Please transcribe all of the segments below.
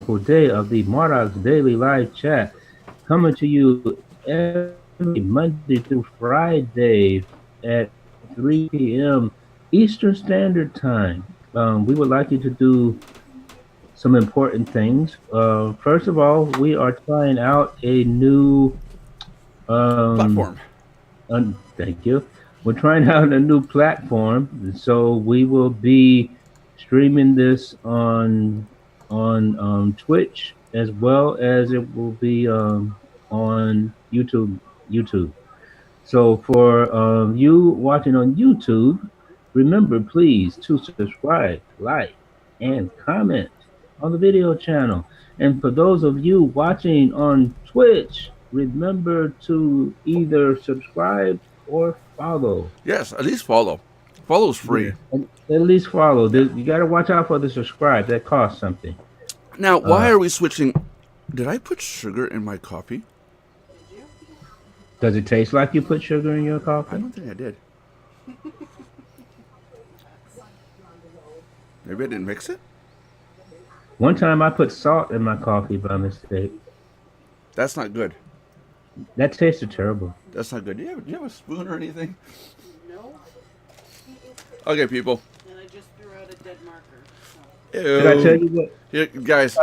wonderful day of the Mardox Daily Live Chat, coming to you every Monday through Friday at 3 p.m. Eastern Standard Time. We would like you to do some important things. First of all, we are trying out a new um, Platform. thank you. We're trying out a new platform, so we will be streaming this on Twitch as well as it will be on YouTube. YouTube. So for you watching on YouTube, remember please to subscribe, like, and comment on the video channel. And for those of you watching on Twitch, remember to either subscribe or follow. Yes, at least follow. Follow's Yeah, free. at least follow. Yeah. You got to watch out for the subscribe. That costs something. Now, why Uh, are we switching? Did I put sugar in my coffee? does it taste like you put sugar in your I coffee? don't think I did. Maybe I didn't mix it? One time I put salt in my coffee by mistake. That's not good. That tasted terrible. That's not good. Do you have a spoon or anything? No, Okay, people. and I just threw out a dead marker. Did I tell Ew. you what? Here, guys.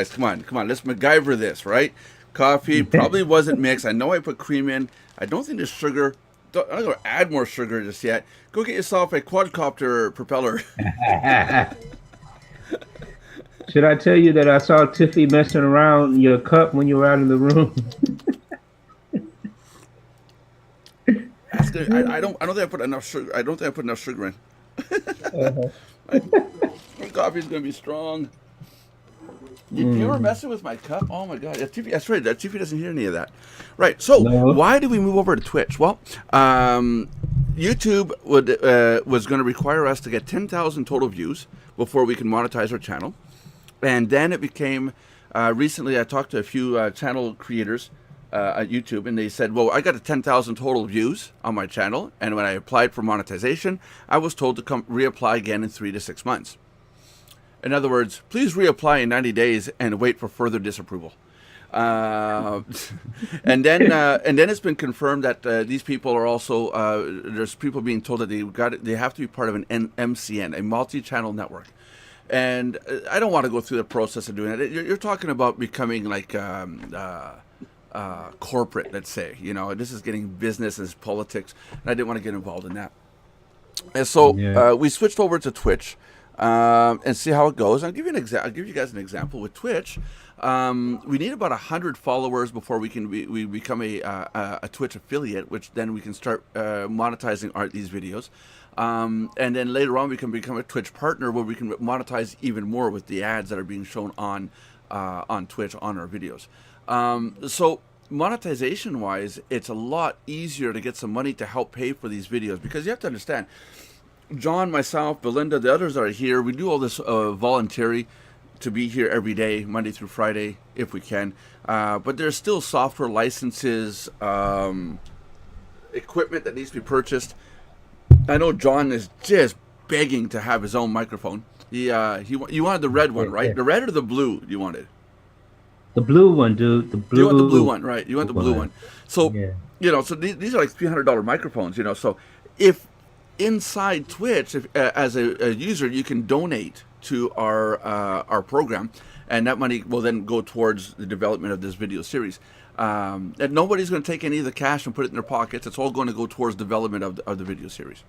Come on. Let's MacGyver this, right? Coffee probably wasn't mixed. I know I put cream in. I don't think there's sugar. I'm not going to add more sugar just yet. Go get yourself a quadcopter propeller. Should I tell you that I saw Tiffy messing around your cup when you were out in the room? That's good. I don't think I put enough sugar. I don't think I put enough sugar in. My coffee's gonna be strong. You were messing with my cup? Oh my god! TV, that's right. That TV doesn't hear any of that. Right. So No. why did we move over to Twitch? Well, YouTube was going to require us to get 10,000 total views before we can monetize our channel, and then it became. Recently, I talked to a few channel creators at YouTube, and they said, "Well, I got a 10,000 total views on my channel, and when I applied for monetization, I was told to come reapply again in 3 to 6 months." In other words, please reapply in 90 days and wait for further disapproval. And then it's been confirmed that these people are also there's people being told that they have to be part of an MCN, a multi-channel network. And I don't want to go through the process of doing it. You're talking about becoming like corporate, let's say. You know, this is getting business as politics, and I didn't want to get involved in that. And so Yeah. we switched over to Twitch and see how it goes. I'll give you guys an example with Twitch. We need about 100 followers before we become a Twitch affiliate, which then we can start monetizing these videos. And then later on, we can become a Twitch partner where we can monetize even more with the ads that are being shown on Twitch on our videos. So monetization wise, it's a lot easier to get some money to help pay for these videos, because you have to understand, John, myself, Belinda, the others that are here, we do all this voluntary to be here every day, Monday through Friday, if we can. But there's still software licenses, equipment that needs to be purchased. I know John is just begging to have his own microphone. You wanted the red one, right? The red or the blue you wanted? The blue one, dude. The blue. You want the blue one, right? You want the blue one. one. So, Yeah. so these are like $300 microphones, So if inside Twitch, as a user, you can donate to our program, and that money will then go towards the development of this video series. And nobody's going to take any of the cash and put it in their pockets. It's all going to go towards development of the video series.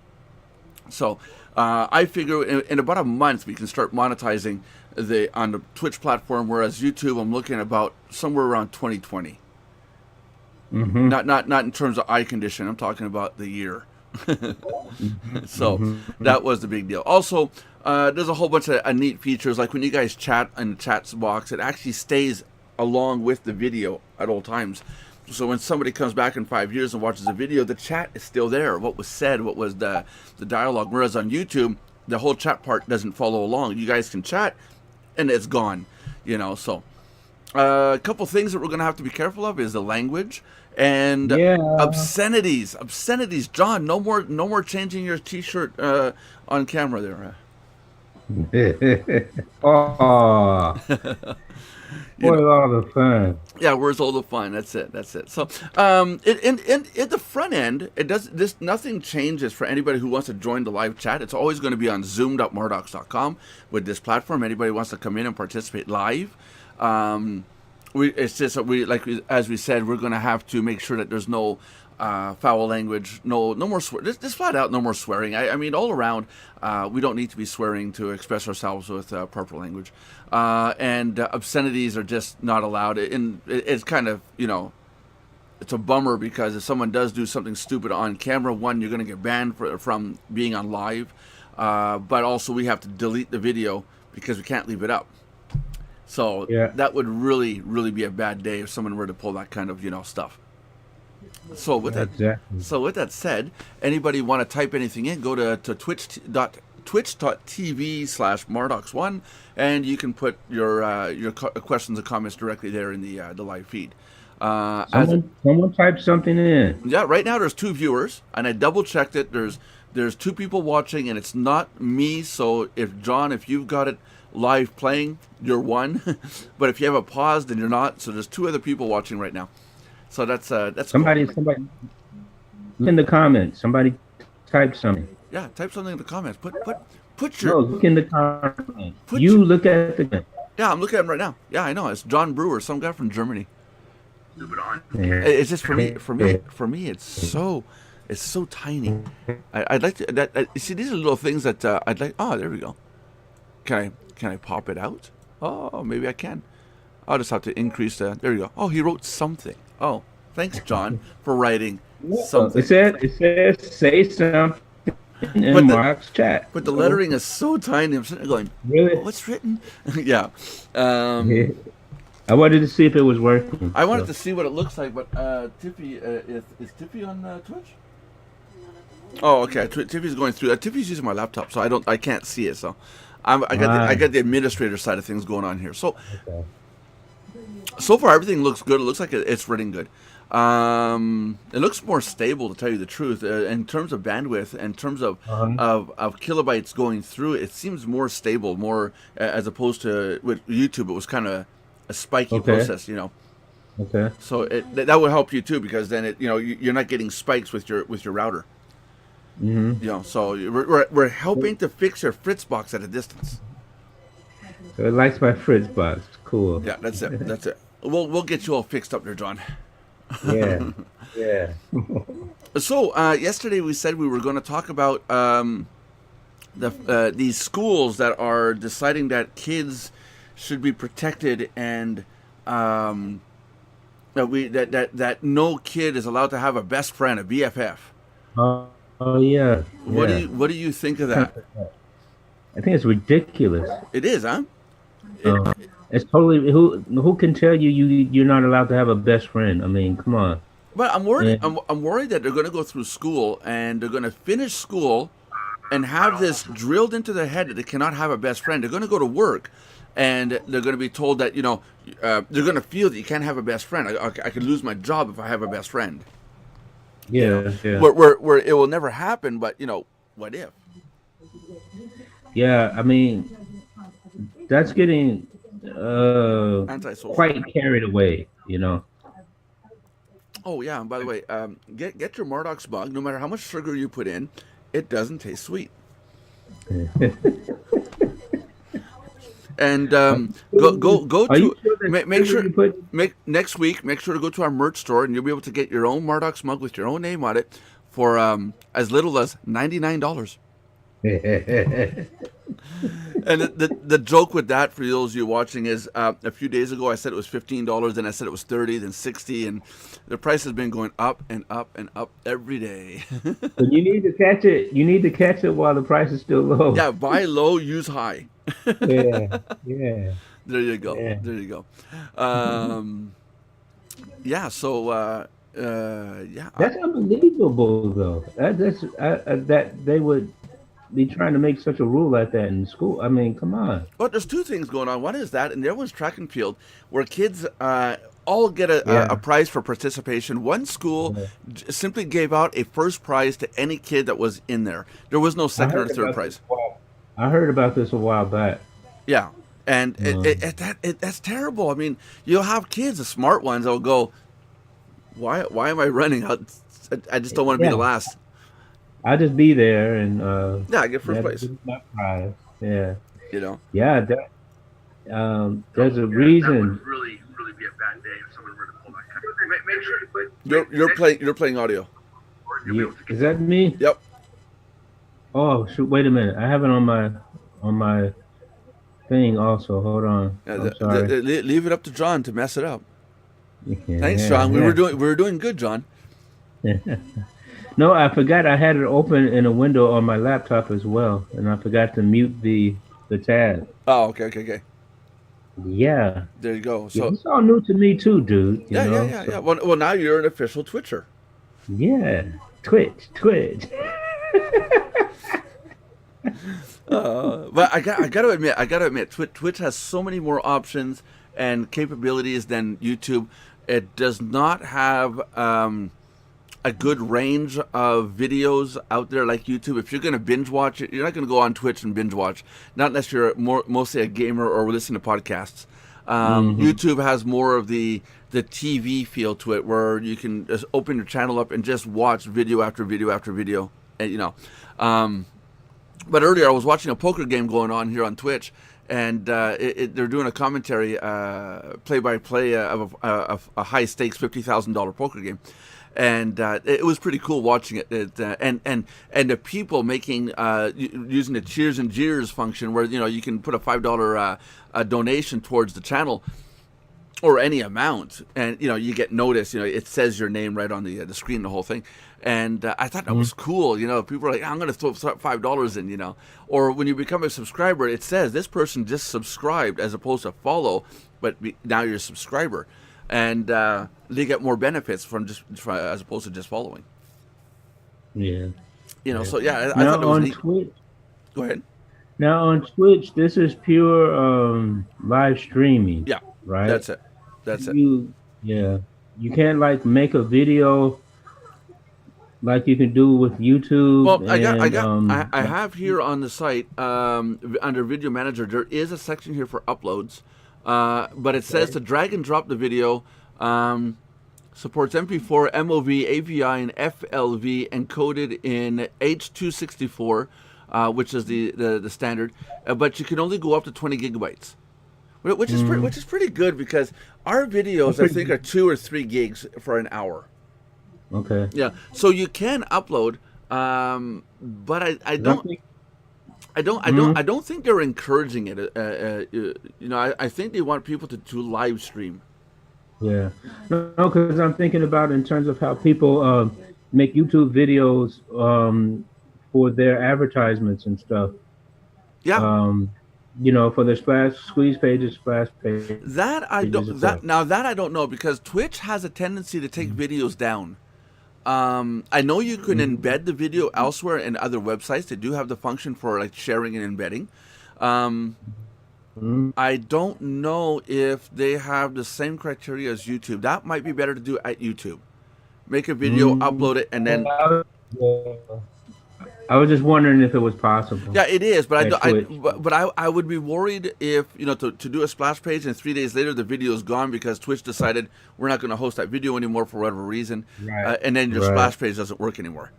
So I figure in about a month we can start monetizing on the Twitch platform, whereas YouTube I'm looking at about somewhere around 2020. Mm-hmm. Not in terms of eye condition. I'm talking about the year. So that was the big deal. Also, there's a whole bunch of neat features, like when you guys chat in the chat box, it actually stays along with the video at all times. So when somebody comes back in 5 years and watches the video, the chat is still there. What was said, what was the dialogue. Whereas on YouTube, the whole chat part doesn't follow along. You guys can chat, and it's gone. So a couple things that we're going to have to be careful of is the language and obscenities. John, no more changing your T-shirt on camera there. Oh, You know, what all the fun. yeah, where's all the fun? That's it. That's it. So, in the front end, it does this. Nothing changes for anybody who wants to join the live chat. It's always going to be on zoom.mardox.com with this platform. Anybody wants to come in and participate live. It's just that as we said, we're going to have to make sure that there's no foul language, no more swear. Just flat out, no more swearing. I mean, all around, we don't need to be swearing to express ourselves with proper language, and obscenities are just not allowed. It's kind of it's a bummer because if someone does do something stupid on camera, one, you're going to get banned from being on live, but also we have to delete the video because we can't leave it up. So Yeah, that would really, really be a bad day if someone were to pull that kind of stuff. So with that, exactly. said, anybody want to type anything in? Go to twitch.tv/mardox1, and you can put your questions and comments directly there in the live feed. Someone type something in. Yeah, right now there's 2 viewers, and I double checked it. There's 2 people watching, and it's not me. So if John, if you've got it live playing, you're one. But if you have it paused, then you're not. So there's 2 other people watching right now. So that's cool. Somebody look in the comments. Somebody type something. Yeah, type something in the comments. Put No, your look in the comments. put You your, look at the. yeah. I'm looking at him right now. Yeah, I know. It's John Brewer, some guy from Germany. Yeah. It's just for me. It's so tiny. I'd like to. You see, these are little things that I'd like. Oh, there we go. Can I pop it out? Oh, maybe I can. I'll just have to increase the. There you go. Oh, he wrote something. Oh, thanks, John, for writing something. It says say something in But the Mark's chat. but the lettering is so tiny. I'm sitting there going, Really? what's written? Yeah. Yeah. I wanted to see if it was working. I wanted So, to see what it looks like, but Tiffy, is Tiffy on Twitch? Oh, okay. Tiffy's going through. Tiffy's using my laptop, so I can't see it. So, I got the administrator side of things going on here. So, okay. so far everything looks good. It looks like it's running good. It looks more stable, to tell you the truth, in terms of bandwidth, in terms of Uh-huh. of kilobytes going through it. It seems more stable, more as opposed to with YouTube. It was kind of a spiky Okay. process, Okay. So that would help you too, because then you're not getting spikes with your router. Mm-hmm. So we're helping to fix your Fritzbox at a distance. So it likes my Fritz box. Cool. Yeah, that's it. That's it. We'll get you all fixed up there, John. Yeah. Yeah. So yesterday we said we were going to talk about these schools that are deciding that kids should be protected, and that no kid is allowed to have a best friend, a BFF. Oh yeah. Yeah. What do you think of that? I think it's ridiculous. It is, huh? It, Uh, it's totally who can tell you're not allowed to have a best friend? I mean, come on. but I'm worried. Yeah. I'm worried that they're going to go through school and they're going to finish school and have this drilled into their head that they cannot have a best friend. They're going to go to work and they're going to be told that they're going to feel that you can't have a best friend. I could lose my job if I have a best friend. Yeah. Yeah. Where it will never happen, but what if? Yeah. I mean, that's getting Antisocial. quite carried away. You know. Oh yeah, and by the way, get your Mardox bug. No matter how much sugar you put in, it doesn't taste sweet. And go Are you to sure that make sure you put? next week. Make sure to go to our merch store, and you'll be able to get your own Mardox mug with your own name on it for as little as $99. And the joke with that, for those of you watching, is a few days ago I said it was $15, then I said it was $30, then $60, and the price has been going up and up and up every day. But you need to catch it. You need to catch it while the price is still low. Yeah, buy low, use high. Yeah. Yeah. There you go. Yeah. There you go. Yeah. So yeah. That's unbelievable, though. That they would be trying to make such a rule like that in school. I mean, come on. But there's 2 things going on. One is that, and the other one's track and field, where kids all get a Yeah. prize for participation. One school Yeah. simply gave out a first prize to any kid that was in there. There was no I second or heard third about prize. this. Wow. I heard about this a while back. Yeah, and Um, that's terrible. I mean, you'll have kids, the smart ones, that'll go, why am I running out? I just don't want to be the yeah, last. I'll just be there, and Yeah, I get first that place. is my prize. Yeah, You know, yeah. There's a reason. you're playing audio. Is that me? Yep. Oh shoot! Wait a minute. I have it on my thing also. Hold on. Yeah, I'm sorry. leave it up to John to mess it up. Thanks, Yeah, John. yeah. We were doing good, John. No, I forgot I had it open in a window on my laptop as well, and I forgot to mute the tab. Oh, okay, okay, okay. Yeah, There you go. yeah. So It's all new to me too, dude. You yeah, yeah, know. yeah, So yeah. Well, now you're an official Twitcher. yeah, Twitch, Twitch. But I gotta admit, Twitch has so many more options and capabilities than YouTube. It does not have a good range of videos out there like YouTube. If you're going to binge watch it, you're not going to go on Twitch and binge watch. Not unless you're mostly a gamer or listen to podcasts. Hmm. YouTube has more of the TV feel to it, where you can just open your channel up and just watch video after video after video. And um, but earlier I was watching a poker game going on here on Twitch, and they're doing a commentary, play by play of a high stakes $50,000 poker game, and it was pretty cool watching it. And the people making using the cheers and jeers function, where you can put a $5 donation towards the channel or any amount, and you get noticed. It says your name right on the screen, the whole thing. And I thought that was cool. People are like, I'm going to throw $5 in. Or when you become a subscriber, it says this person just subscribed as opposed to follow, but now you're a subscriber, and they get more benefits as opposed to just following. Yeah, yeah. So yeah, I thought Now it was on neat. Twitch, Go ahead. this is pure live streaming, Yeah, right? that's it. That's it. Yeah, you can't like make a video like you can do with YouTube Well, and I have here on the site, under Video Manager, there is a section here for uploads, but it says to drag and drop the video. Supports MP4, MOV, AVI, and FLV encoded in H.264, which is the standard, but you can only go up to 20 gigabytes, which is pretty good, because our that's videos I pretty think are 2 or 3 gigs for an hour. okay. Yeah, so you can upload, but I 'Cause I don't think, I don't I don't mhm, I don't think they're encouraging it. I think they want people to live stream. yeah, no, because I'm thinking about in terms of how people make YouTube videos for their advertisements and stuff. Yeah, Um, for their splash squeeze pages, splash pages, and that stuff. I don't that I don't know, because Twitch has a tendency to take videos down. I know you can Mhm. embed the video elsewhere and other websites. They do have the function for like sharing and embedding. Um, Mhm. I don't know if they have the same criteria as YouTube. That might be better to do at YouTube. Make a video, Mhm. upload it, and Yeah, then I was just wondering if it was possible yeah, it is. But I, at do, I Twitch. but I would be worried if to do a splash page and 3 days later the video is gone because Twitch decided we're not going to host that video anymore for whatever reason, Right, and then your right, splash page doesn't work anymore.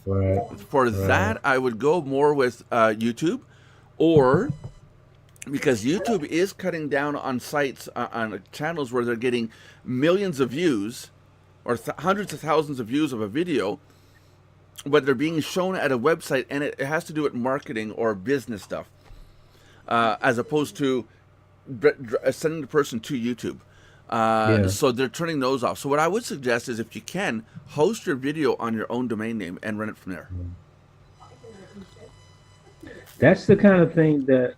right, For right. that, I would go more with YouTube, or because YouTube is cutting down on sites, on channels where they're getting millions of views or hundreds of thousands of views of a video, but they're being shown at a website, and it has to do with marketing or business stuff, as opposed to sending the person to YouTube. Yeah, So they're turning those off. So what I would suggest is, if you can, host your video on your own domain name and run it from there. that's the kind of thing that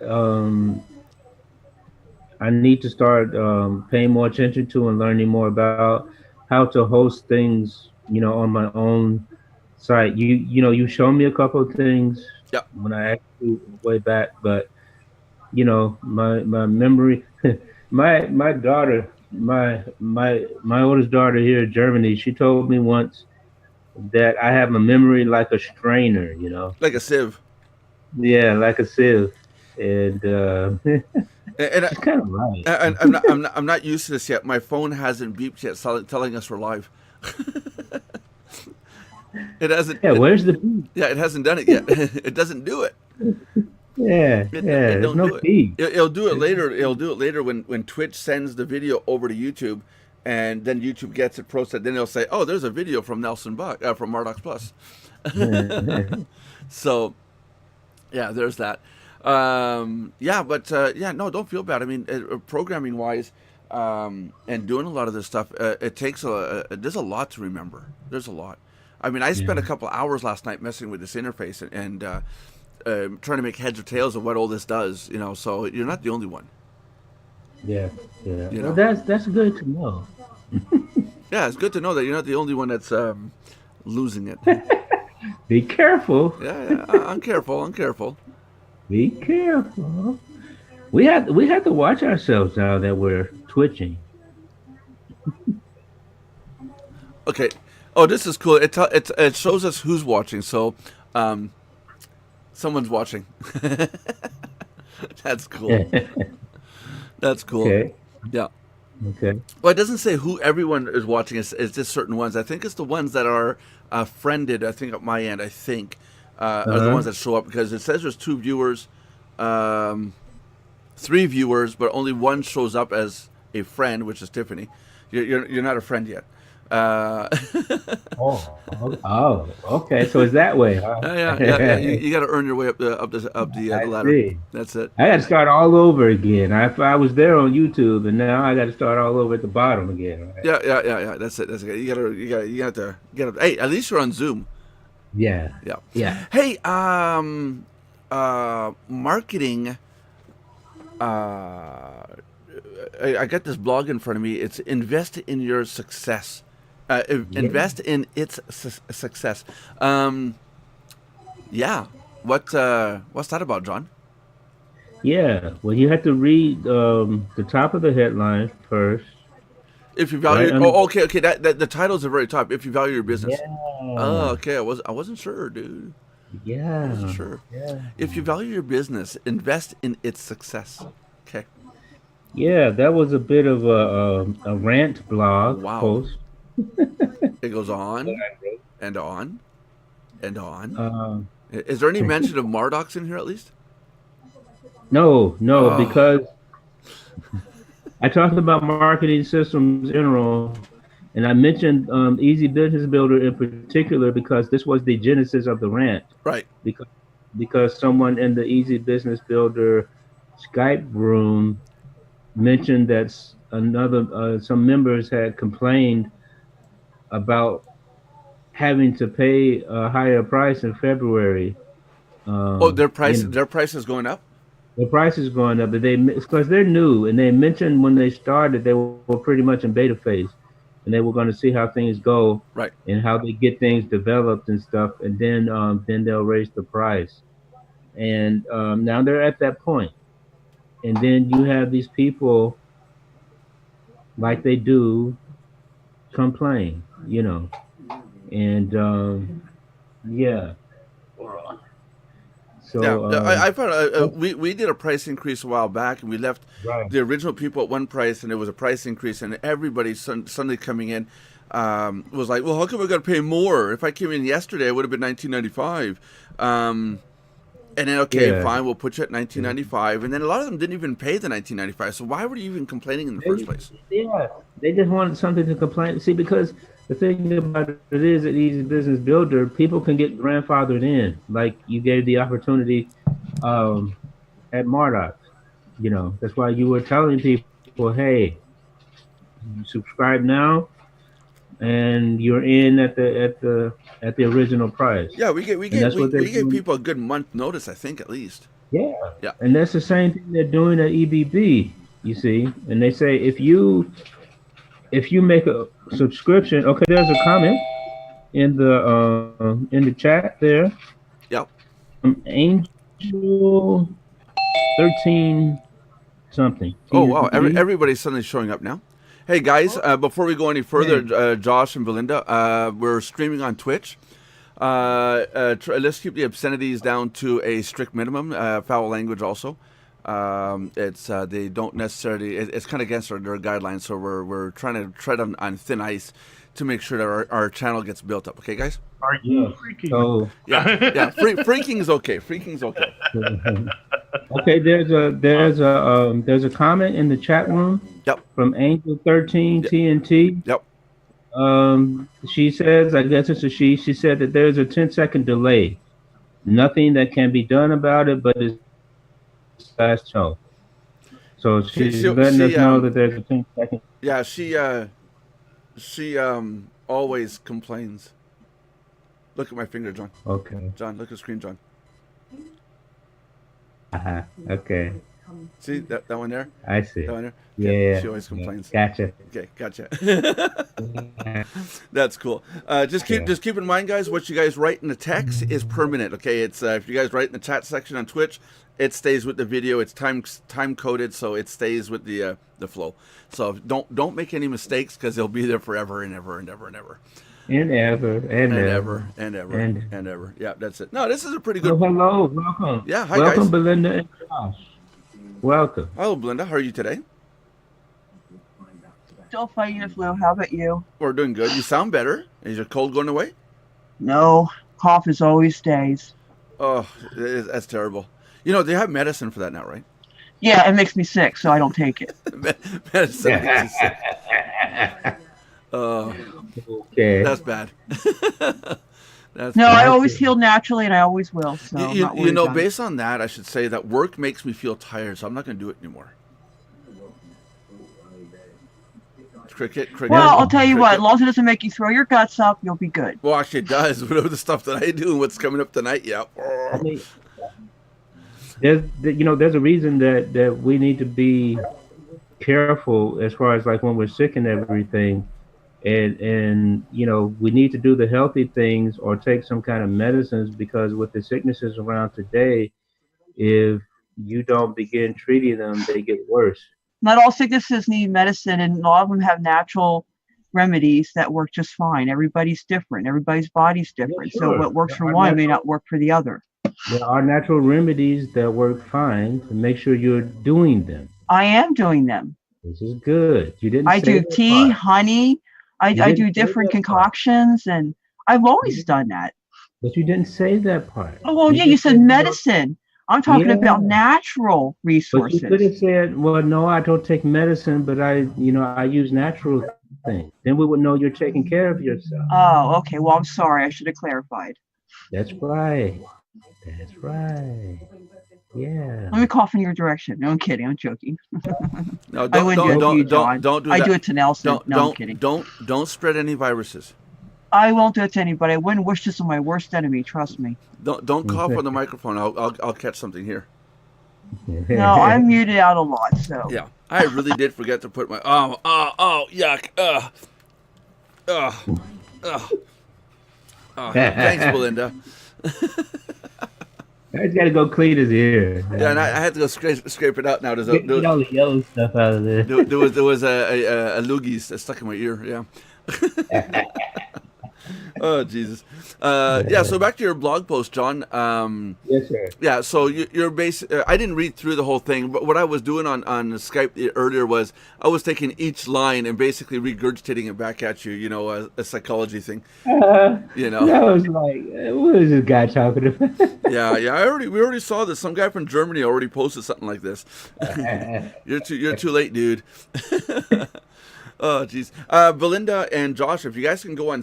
I need to start paying more attention to and learning more about how to host things, on my own site. You show me a couple of things Yep. when I asked you way back, but my memory, my daughter, my oldest daughter here in Germany, she told me once that I have a memory like a strainer. Like a sieve. Yeah, like a sieve, and And she's kind of right. I'm not used to this yet. My phone hasn't beeped yet, telling us we're live. It hasn't. Yeah, where's the beef? Yeah, it hasn't done it yet. It doesn't do it. Yeah, It yeah. There's don't no do it. beef. It'll do it later. It'll do it later when Twitch sends the video over to YouTube, and then YouTube gets it processed. Then they'll say, "Oh, there's a video from Nelson Buck from Mardox Plus." So yeah, there's that. Yeah, but yeah, no, don't feel bad. I mean, programming wise, and doing a lot of this stuff, it takes there's a lot to remember. There's a lot. I mean, I spent a Yeah, couple hours last night messing with this interface and trying to make heads or tails of what all this does. So you're not the only one. yeah, yeah. You Well, know. that's good to know. Yeah, it's good to know that you're not the only one that's losing it. Be careful. Yeah, yeah. I'm careful. I'm careful. Be careful. We have to watch ourselves now that we're twitching. Okay. Oh, this is cool. It shows us who's watching. So, um, someone's watching. That's cool. That's cool. Okay. Yeah. Okay. Well, it doesn't say who everyone is watching. It's just certain ones. I think it's the ones that are friended. I think at my end, I think are the Uh-huh. ones that show up because it says there's two viewers, um, three viewers, but only one shows up as a friend, which is Tiffany. You're not a friend yet. Uh, Oh, okay. So it's that way, huh? yeah. You got to earn your way up the I ladder. see. That's it. I got to start all over again. I was there on YouTube, and now I got to start all over at the bottom again. Right? Yeah. That's it. That's it. You got to get up. Hey, at least you're on Zoom. Yeah. Yeah. Yeah. Hey, marketing. Uh, I got this blog in front of me. It's invest in your success. Yeah. Invest in its success. Yeah. What's that about, John? Yeah. Well, you have to read the top of the headline first, If you right value, under. oh, okay. That the title's the very top. If you value your business. Oh, Yeah. okay. I wasn't sure, dude. I wasn't Yeah. sure. Yeah. If you value your business, invest in its success. Okay. Yeah. That was a bit of a rant blog Wow. post. It goes on and on and on. Uh, Is there any mention of Mardox in here at least? no, no, Oh, because I talked about marketing systems in general, and I mentioned Easy Business Builder in particular because this was the genesis of the rant. right. Because someone in the Easy Business Builder Skype room mentioned that another some members had complained about having to pay a higher price in February. Oh, You know, their price is going up. the price is going up, but because they're new, and they mentioned when they started they were pretty much in beta phase, and they were going to see how things go Right. and how they get things developed and stuff, and then they'll raise the price. And now they're at that point, and then you have these people like they do complain, and yeah. Yeah, So I found we did a price increase a while back, and we left right, the original people at one price, and there was a price increase, and everybody suddenly coming in was like, "Well, how come I got to pay more? If I came in yesterday, it would have been 19.95." And then okay, yeah. fine, we'll put you at 19.95, and then a lot of them didn't even pay the 19.95. So why were you even complaining in the first They, place? yeah, they just wanted something to complain. See, because the thing about it is that Easy Business Builder, people can get grandfathered in. Like you gave the opportunity um, at Mardoc. That's why you were telling people, hey, subscribe now, and you're in at the original price. Yeah, we get we And get that's we, what they're we gave doing. people a good month notice, I think at least. Yeah, Yeah. and that's the same thing they're doing at EBB. You see, and they say if you make a subscription, okay, there's a comment in the chat there. Yep. Angel 13 something Oh wow, TV. everybody's suddenly showing up now. Hey guys, before we go any further, Hey, Josh and Belinda, we're streaming on Twitch. Let's keep the obscenities down to a strict minimum. Foul language also. It's they don't necessarily. It's kind of against their guidelines, so we're trying to tread on thin ice to make sure that our channel gets built up. Okay, guys. Are Yeah. you freaking? So Yeah. Freaking is okay. Freaking's okay. okay, there's a comment in the chat room Yep. from Angel 13 Yep. TNT. Yep. She says, I guess it's a she. She said that there's a 10-second delay. Nothing that can be done about it, but it's fast tone. So she's letting us know that there's a 10-second. Yeah. She always complains. Look at my finger, John. Okay. John, look at the screen, John. Okay. See that one there? I see. That one there? Yeah. She always complains. Gotcha. Okay, gotcha. That's cool. Just keep in mind, guys, what you guys write in the text is permanent. Okay, it's if you guys write in the chat section on Twitch, it stays with the video. It's time coded, so it stays with the flow. So don't make any mistakes because they'll be there forever and ever and ever and ever. And ever. Yeah, that's it. No, this is a pretty good. Oh, hello, welcome. Yeah, hi welcome, guys. Belinda and Josh. Welcome. Hello, Belinda. How are you today? Still fighting the flu. How about you? We're doing good. You sound better. Is your cold going away? No, cough is always stays. Oh, that's terrible. You know, they have medicine for that now, right? Yeah, it makes me sick, so I don't take it. Medicine makes you sick. Okay. That's bad. That's No, bad. I always heal naturally, and I always will. So I'm not You know, worried about it. based on that, I should say that work makes me feel tired, so I'm not going to do it anymore. Cricket. Well, I'll tell you what. As cricket. long as it doesn't make you throw your guts up, you'll be good. Well, actually, it does. With the stuff that I do and what's coming up tonight, yeah. I mean, there's a reason that we need to be careful as far as like when we're sick and everything, and we need to do the healthy things or take some kind of medicines, because with the sicknesses around today, if you don't begin treating them, they get worse. Not all sicknesses need medicine, and a lot of them have natural remedies that work just fine. Everybody's different. Everybody's body's different. Yeah, So sure. what works for one may not work for the other. There are natural remedies that work fine, to make sure you're doing them. I am doing them. This is good. You didn't. I say do that tea, part. honey. I didn't do say different that part. concoctions, and I've always done that. But you didn't say that part. Oh, well, yeah, you just said medicine. I'm talking about Yeah. natural But you could resources. have said, "Well, no, I don't take medicine, but I use natural things." Then we would know you're taking care of yourself. Oh, okay. Well, I'm sorry. I should have clarified. That's right. That's right. Yeah. Let me cough in your direction. No, I'm kidding. I'm joking. No, I wouldn't do it to you, John. don't do I that. do it to Nelson. No, I'm kidding. Don't spread any viruses. I won't do it to anybody. I wouldn't wish this on my worst enemy. Trust me. Don't cough on the microphone. I'll catch something here. No, I'm muted out a lot. So Yeah, I really did forget to put my yuck. Thanks, Belinda. I just gotta go clean his ear. Yeah, and I had to go scrape it out now. Get all the yellow stuff out of there. There was a loogie that stuck in my ear. Yeah. Oh Jesus. Yeah. So back to your blog post, John. Yes, sir. Yeah. So you're I didn't read through the whole thing, but what I was doing on Skype earlier was I was taking each line and basically regurgitating it back at you. You know, a psychology thing. You know. I was like, what is this guy talking about? Yeah. We already saw this. Some guy from Germany already posted something like this. You're too late, dude. Oh, jeez. Belinda and Josh, if you guys can go on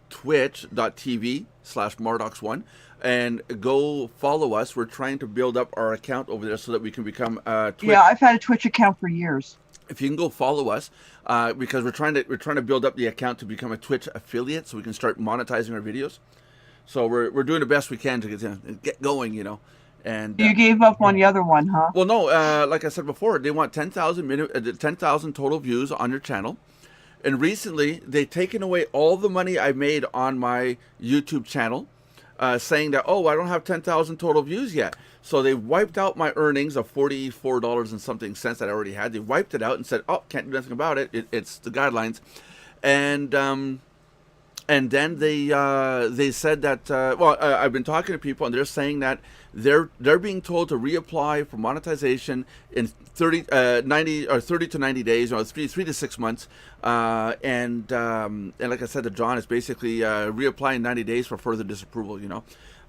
twitch.tv/Mardox1 and go follow us. We're trying to build up our account over there so that we can become Twitch. yeah, I've had a Twitch account for years. If you can go follow us, because we're trying to build up the account to become a Twitch affiliate so we can start monetizing our videos. So we're doing the best we can to get going, you know. And You gave up on the other one, huh? well, no, like I said before, they want 10,000 total views on your channel. And recently, they've taken away all the money I made on my YouTube channel, saying that, oh, I don't have 10,000 total views yet. So they wiped out my earnings of $44 and something cents that I already had. They wiped it out and said, oh, can't do nothing about it. It's the guidelines. And and then they said that I've been talking to people and they're saying that they're being told to reapply for monetization in 90 or 30 to 90 days, or 3 to 6 months, and like I said to John, it's basically reapply in 90 days for further disapproval,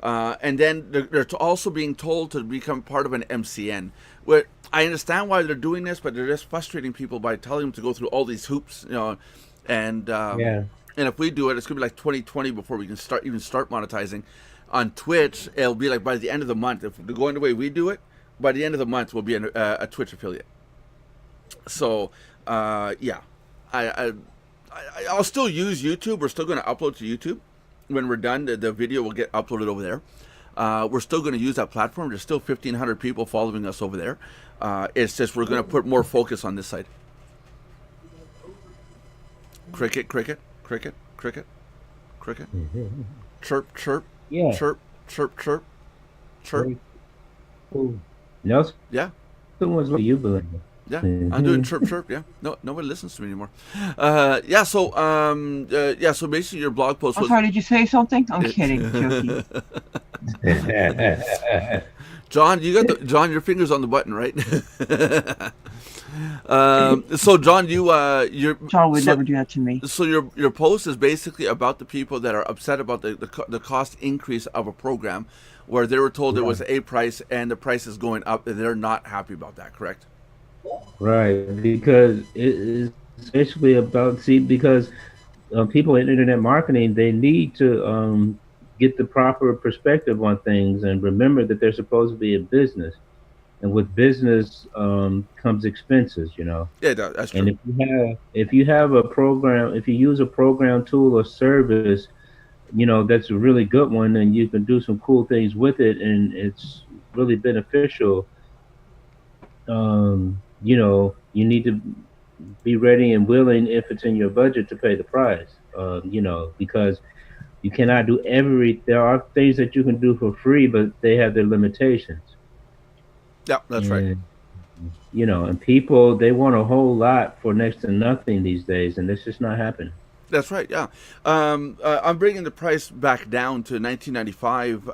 and then they're also being told to become part of an MCN. Where I understand why they're doing this, but they're just frustrating people by telling them to go through all these hoops, and Yeah. and if we do it, it's gonna be like 2020 before we can start monetizing. On Twitch, it'll be like by the end of the month. If we're going the way we do it, by the end of the month, we'll be a Twitch affiliate. So, yeah, I'll still use YouTube. We're still going to upload to YouTube. When we're done, the video will get uploaded over there. We're still going to use that platform. There's still 1,500 people following us over there. It's just we're going to put more focus on this side. Cricket, cricket, cricket, cricket, cricket. Chirp, chirp, Yeah. chirp, chirp, chirp, chirp. Very cool. Nelson Yeah, was like you, believe. yeah. I'm doing chirp, chirp. Yeah. No, nobody listens to me anymore. Yeah. So, yeah. So basically, your blog post I'm was. sorry, did you say something? I'm kidding, joking. John, John, your finger's on the button, right? So John, John would never do that to me. So your post is basically about the people that are upset about the cost increase of a program, where they were told there was a price and the price is going up, and they're not happy about that. Correct? Right, because it is basically about because people in internet marketing, they need to get the proper perspective on things and remember that they're supposed to be a business, and with business comes expenses, Yeah, that's true. And if you have a program, if you use a program, tool, or service, that's a really good one, and you can do some cool things with it, and it's really beneficial. You need to be ready and willing, if it's in your budget, to pay the price. Because you cannot do there are things that you can do for free, but they have their limitations. Yeah, that's right. And, and people, they want a whole lot for next to nothing these days, and it's just not happening. That's right. Yeah, I'm bringing the price back down to 1995,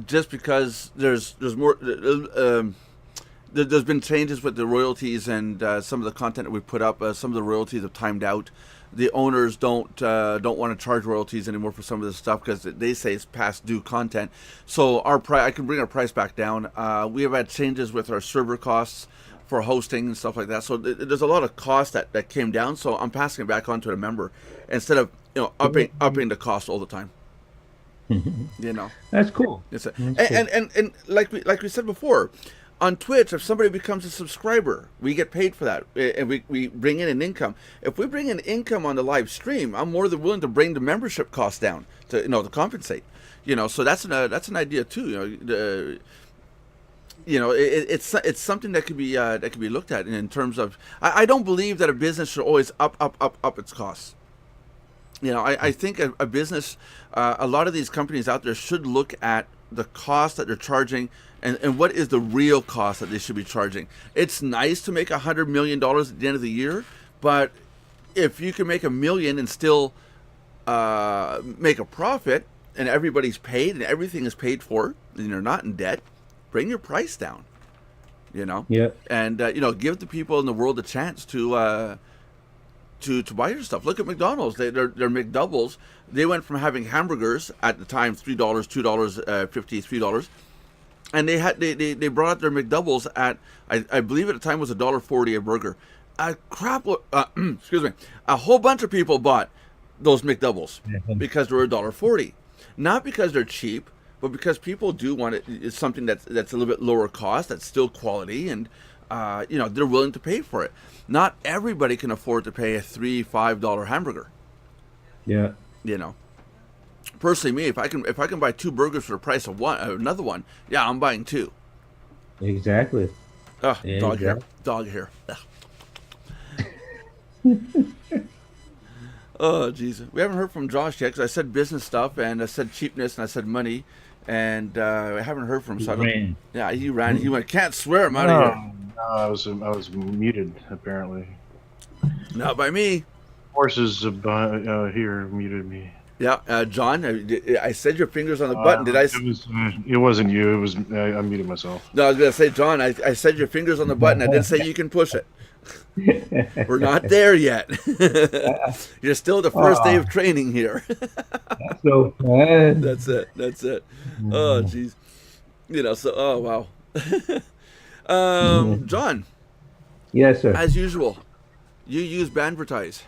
just because there's more. There's been changes with the royalties and some of the content that we put up. Some of the royalties have timed out. The owners don't want to charge royalties anymore for some of this stuff because they say it's past due content. So I can bring our price back down. We have had changes with our server costs for hosting and stuff like that. So there's a lot of cost that came down. So I'm passing it back on to the member instead of upping the cost all the time. That's cool. And like we said before, on Twitch, if somebody becomes a subscriber, we get paid for that, and we bring in an income. If we bring in income on the live stream, I'm more than willing to bring the membership cost down to compensate. So that's an idea too. It's something that could be looked at in terms of. I don't believe that a business should always up its costs. I think a business, a lot of these companies out there should look at the cost that they're charging and what is the real cost that they should be charging. It's nice to make $100 million at the end of the year, but if you can make $1 million and still make a profit and everybody's paid and everything is paid for and you're not in debt, bring your price down. Yeah. And give the people in the world a chance to buy your stuff. Look at McDonald's. Their McDoubles. They went from having hamburgers at the time $3, $2.50, $3, and they brought out their McDoubles at I believe at the time was $1.40 a burger. Excuse me. A whole bunch of people bought those McDoubles because they were $1.40, not because they're cheap, but because people do want it. It's something that's a little bit lower cost, that's still quality, and they're willing to pay for it. Not everybody can afford to pay a $3, $5 hamburger. Yeah. Personally, me, if I can buy 2 burgers for the price of another one, yeah, I'm buying 2. Exactly. Dog hair. Oh, jeez. We haven't heard from Josh yet because I said business stuff and I said cheapness and I said money, and I haven't heard from him. So he ran. He went, can't swear, I'm out of here. No, I was muted apparently. Not by me. Horses here muted me. Yeah, John, I said your fingers on the button. Did I? It wasn't you. It was I muted myself. No, I was gonna say, John. I said your fingers on the button. I didn't say you can push it. We're not there yet. You're still the first day of training here. So fun. That's it. That's it. Oh, jeez. So, oh, wow. John, Yes, sir. as usual, you use Banvertise.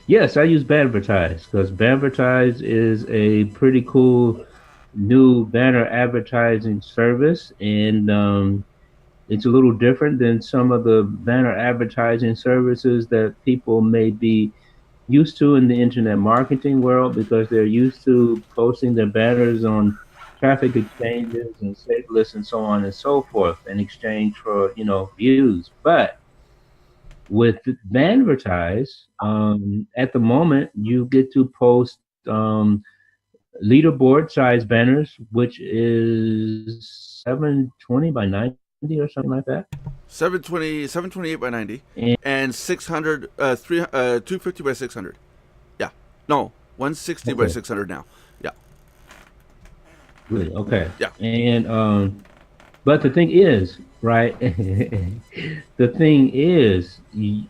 Yes, I use Banvertise because Banvertise is a pretty cool new banner advertising service, and it's a little different than some of the banner advertising services that people may be used to in the internet marketing world because they're used to posting their banners on traffic exchanges and save lists and so on and so forth in exchange for views. But with Banvertise, at the moment you get to post leaderboard size banners, which is 720 by 90 or something like that. 728 by 90 And and 600, 250 by 600. Yeah. No, 160 by okay, 600 now. Yeah. really, okay. Yeah. And but the thing is, right? The thing is, you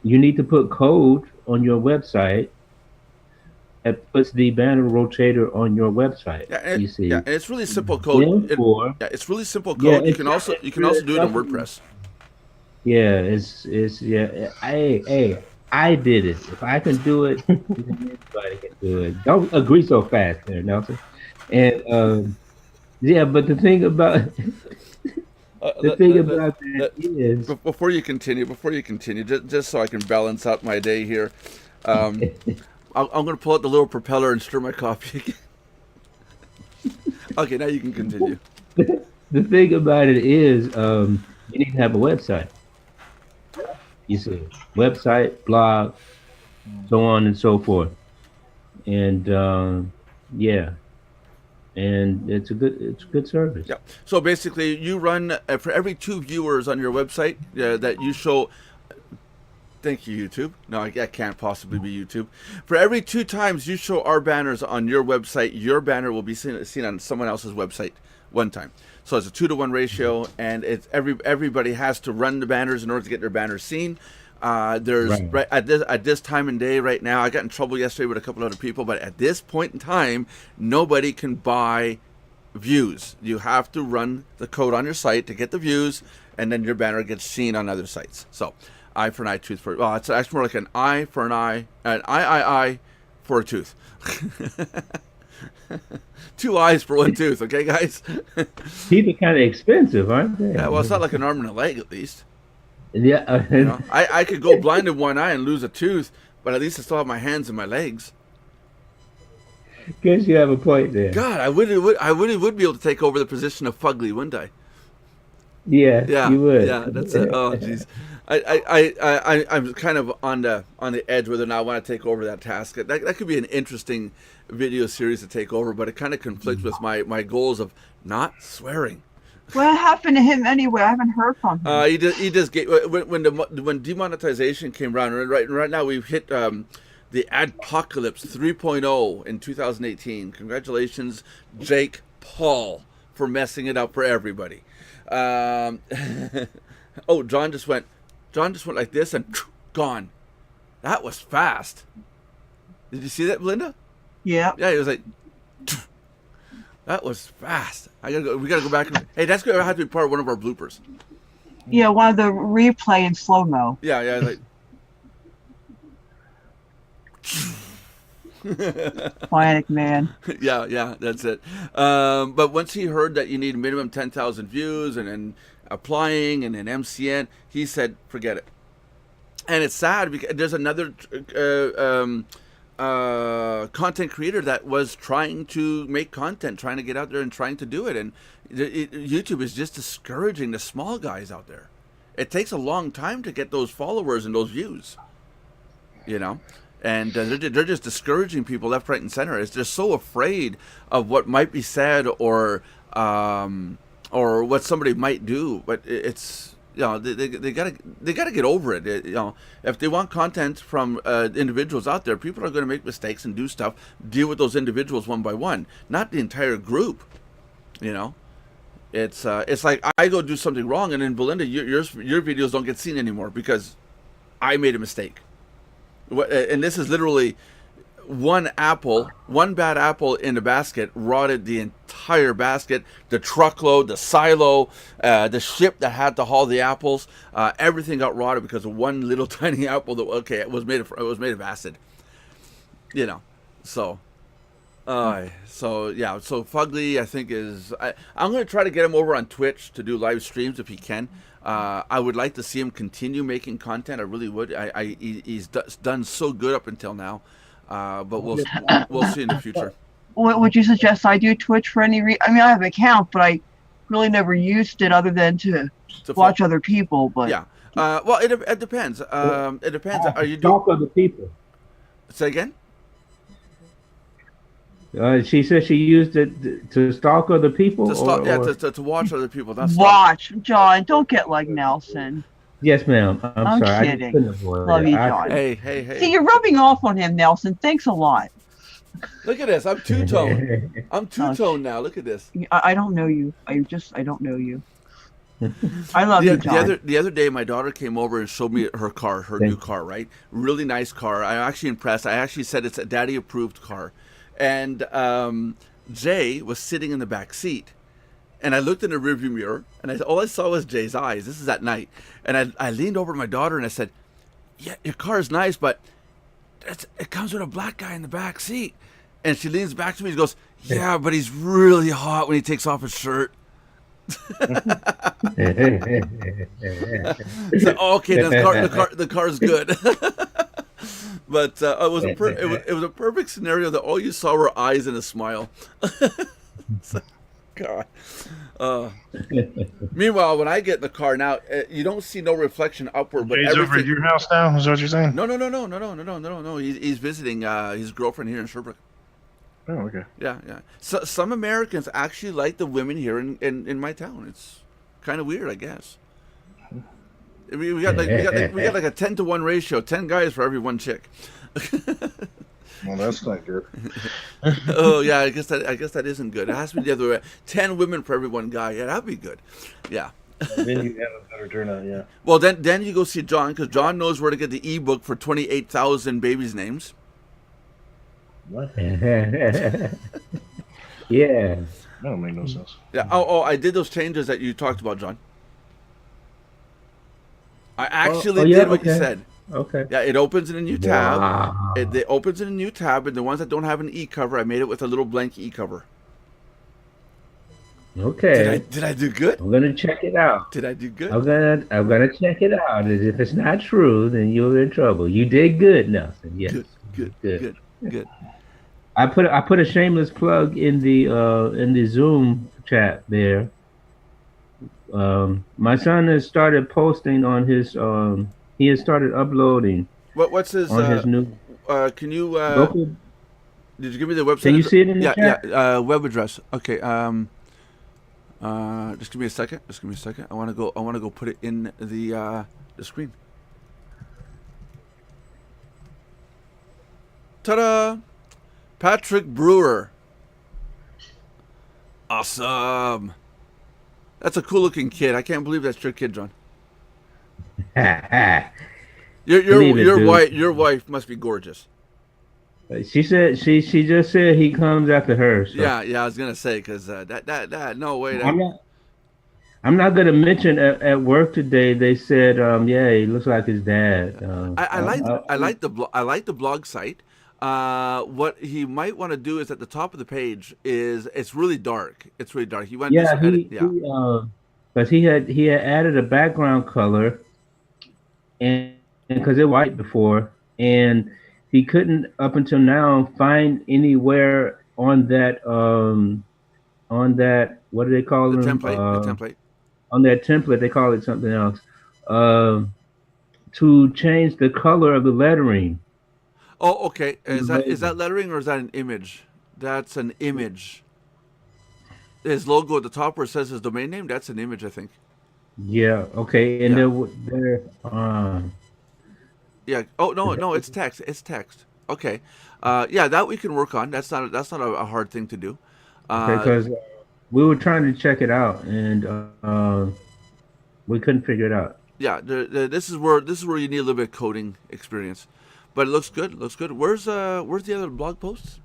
need to put code on your website that puts the banner rotator on your website. Yeah, You and see, it's really simple code. therefore, Yeah, it's really simple yeah, code. You can also do it in nothing. WordPress. Yeah, it's yeah. Hey, I did it. If I can do it, anybody can do it. Don't agree so fast, there, Nelson. And yeah, but the thing about the thing about that is, Before you continue, just so I can balance out my day here, um, I'm going to pull out the little propeller and stir my coffee again. Okay, now you can continue. the thing about it is, you need to have a website. You see, website, blog, so on and so forth, and yeah, and it's a good service. Yeah. So basically, you run for every 2 viewers on your website that you show. Thank you, YouTube. No, I can't possibly be YouTube. For every 2 times you show our banners on your website, your banner will be seen on someone else's website 1 time. So it's a 2-to-1 ratio, and it's everybody has to run the banners in order to get their banners seen. There's Right. right at this time and day right now. I got in trouble yesterday with a couple other people, but at this point in time, nobody can buy views. You have to run the code on your site to get the views, and then your banner gets seen on other sites. So, eye for an eye, tooth for well, it's actually more like an eye for an eye, an eye for a tooth. 2 eyes for 1 tooth. Okay, guys. Teeth are kind of expensive, aren't they? Yeah, well, it's not like an arm and a leg, at least. Yeah, I could go blind in 1 eye and lose a tooth, but at least I still have my hands and my legs. guess you have a point there. God, I really would be able to take over the position of Fugly, wouldn't I? Yeah, Yeah, you would. yeah, that's it. Oh, jeez. I'm kind of on the edge whether or not I want to take over that task. That could be an interesting video series to take over, but it kind of conflicts with my goals of not swearing. What happened to him anyway? I haven't heard from him. He just get when demonetization came around. Right now we've hit the Adpocalypse 3.0 in 2018. Congratulations, Jake Paul, for messing it up for everybody. Oh, John just went like this and gone. That was fast. Did you see that, Belinda? Yeah. Yeah, he was like, that was fast. We gotta go back. Hey, that's gonna have to be part of one of our bloopers. Yeah, one of the replay in slow mo. Yeah, like. Panic man. Yeah, that's it. But once he heard that you need minimum 10,000 views and then applying and then MCN, he said, forget it. And it's sad because there's another content creator that was trying to make content, trying to get out there and trying to do it. And YouTube is just discouraging the small guys out there. It takes a long time to get those followers and those views, and they're just discouraging people left, right, and center. It's just so afraid of what might be said or what somebody might do. But they gotta get over it. If they want content from individuals out there, people are going to make mistakes and do stuff. Deal with those individuals one by one, not the entire group. You know, it's like I go do something wrong, and then Belinda, your videos don't get seen anymore because I made a mistake. And this is literally one bad apple in the basket rotted the entire basket, the truckload, the silo, the ship that had to haul the apples, everything got rotted because of one little tiny apple that it was made of acid. You know, so Fugly I think I'm going to try to get him over on Twitch to do live streams if he can. I would like to see him continue making content. I really would. He's done so good up until now. But we'll see in the future. What would you suggest I do Twitch for any reason? I mean, I have an account, but I really never used it other than to watch other people. But yeah, well, it depends. It depends. Are you talk other people? Say again. She said she used it to stalk other people. To watch other people. That's John. Don't get like Nelson. Yes, ma'am. I'm sorry. Kidding. Love you, John. Hey. See, you're rubbing off on him, Nelson. Thanks a lot. Look at this. I'm two-tone. I'm two-tone now. Look at this. I don't know you. I don't know you. I love you, John. The other day, my daughter came over and showed me her car, new car, right? Really nice car. I'm actually impressed. I actually said it's a daddy-approved car. And Jay was sitting in the back seat. And I looked in the rearview mirror, and all I saw was Jay's eyes. This is at night. And I leaned over to my daughter, and I said, yeah, your car is nice, but it comes with a black guy in the back seat. And she leans back to me and goes, yeah, but he's really hot when he takes off his shirt. So, okay, the car's good. But it was a perfect scenario that all you saw were eyes and a smile. God. Meanwhile, when I get in the car now, you don't see no reflection upward. But Jay's over at your house now. Is that what you're saying? No. He's visiting his girlfriend here in Sherbrooke. Oh, okay. Yeah. So some Americans actually like the women here in my town. It's kind of weird, I guess. We got like a 10-to-1 ratio, 10 guys for every one chick. Well, that's not good. Oh yeah, I guess that isn't good. It has to be the other way. 10 women for every one guy. Yeah, that'd be good. Yeah. Then you have a better turnout. Yeah. Well, then you go see John because John knows where to get the ebook for 28,000 babies' names. What? Yeah. That don't make no sense. Yeah. Oh, I did those changes that you talked about, John. I actually did what you said. Okay. Yeah, it opens in a new tab. Wow. It opens in a new tab, and the ones that don't have an e cover, I made it with a little blank e cover. Okay. Did I do good? I'm gonna check it out. Did I do good? I'm gonna check it out. If it's not true, then you're in trouble. You did good, Nelson. Yes. Good. I put a shameless plug in the Zoom chat there. My son has started posting on his he has started uploading. What's his on his new? Can you? Local, did you give me the website? Can you see it in the chat? Yeah. Web address. Okay. Just give me a second. I want to go put it in the screen. Ta-da! Patrick Brewer. Awesome. That's a cool looking kid. I can't believe that's your kid, John. Your wife must be gorgeous. She said she just said he comes after her. So. Yeah. I was gonna say because that no way. I'm not gonna mention at work today. They said he looks like his dad. I like the blog site. What he might want to do is at the top of the page it's really dark. It's really dark. He went because he had added a background color, and because it was white before, and he couldn't up until now find anywhere on that what do they call the them? Template. The template. On that template, they call it something else. To change the color of the lettering. Oh, okay. Is that lettering or is that an image? That's an image. His logo at the top where it says his domain name, that's an image, I think. Yeah. Okay. And Yeah. there. Yeah. Oh no, it's text. It's text. Okay. Yeah, that we can work on. That's not a hard thing to do. Okay, Uh, because we were trying to check it out, and we couldn't figure it out. yeah. This is where you need a little bit of coding experience, but it looks good. Looks good. Where's the other blog posts?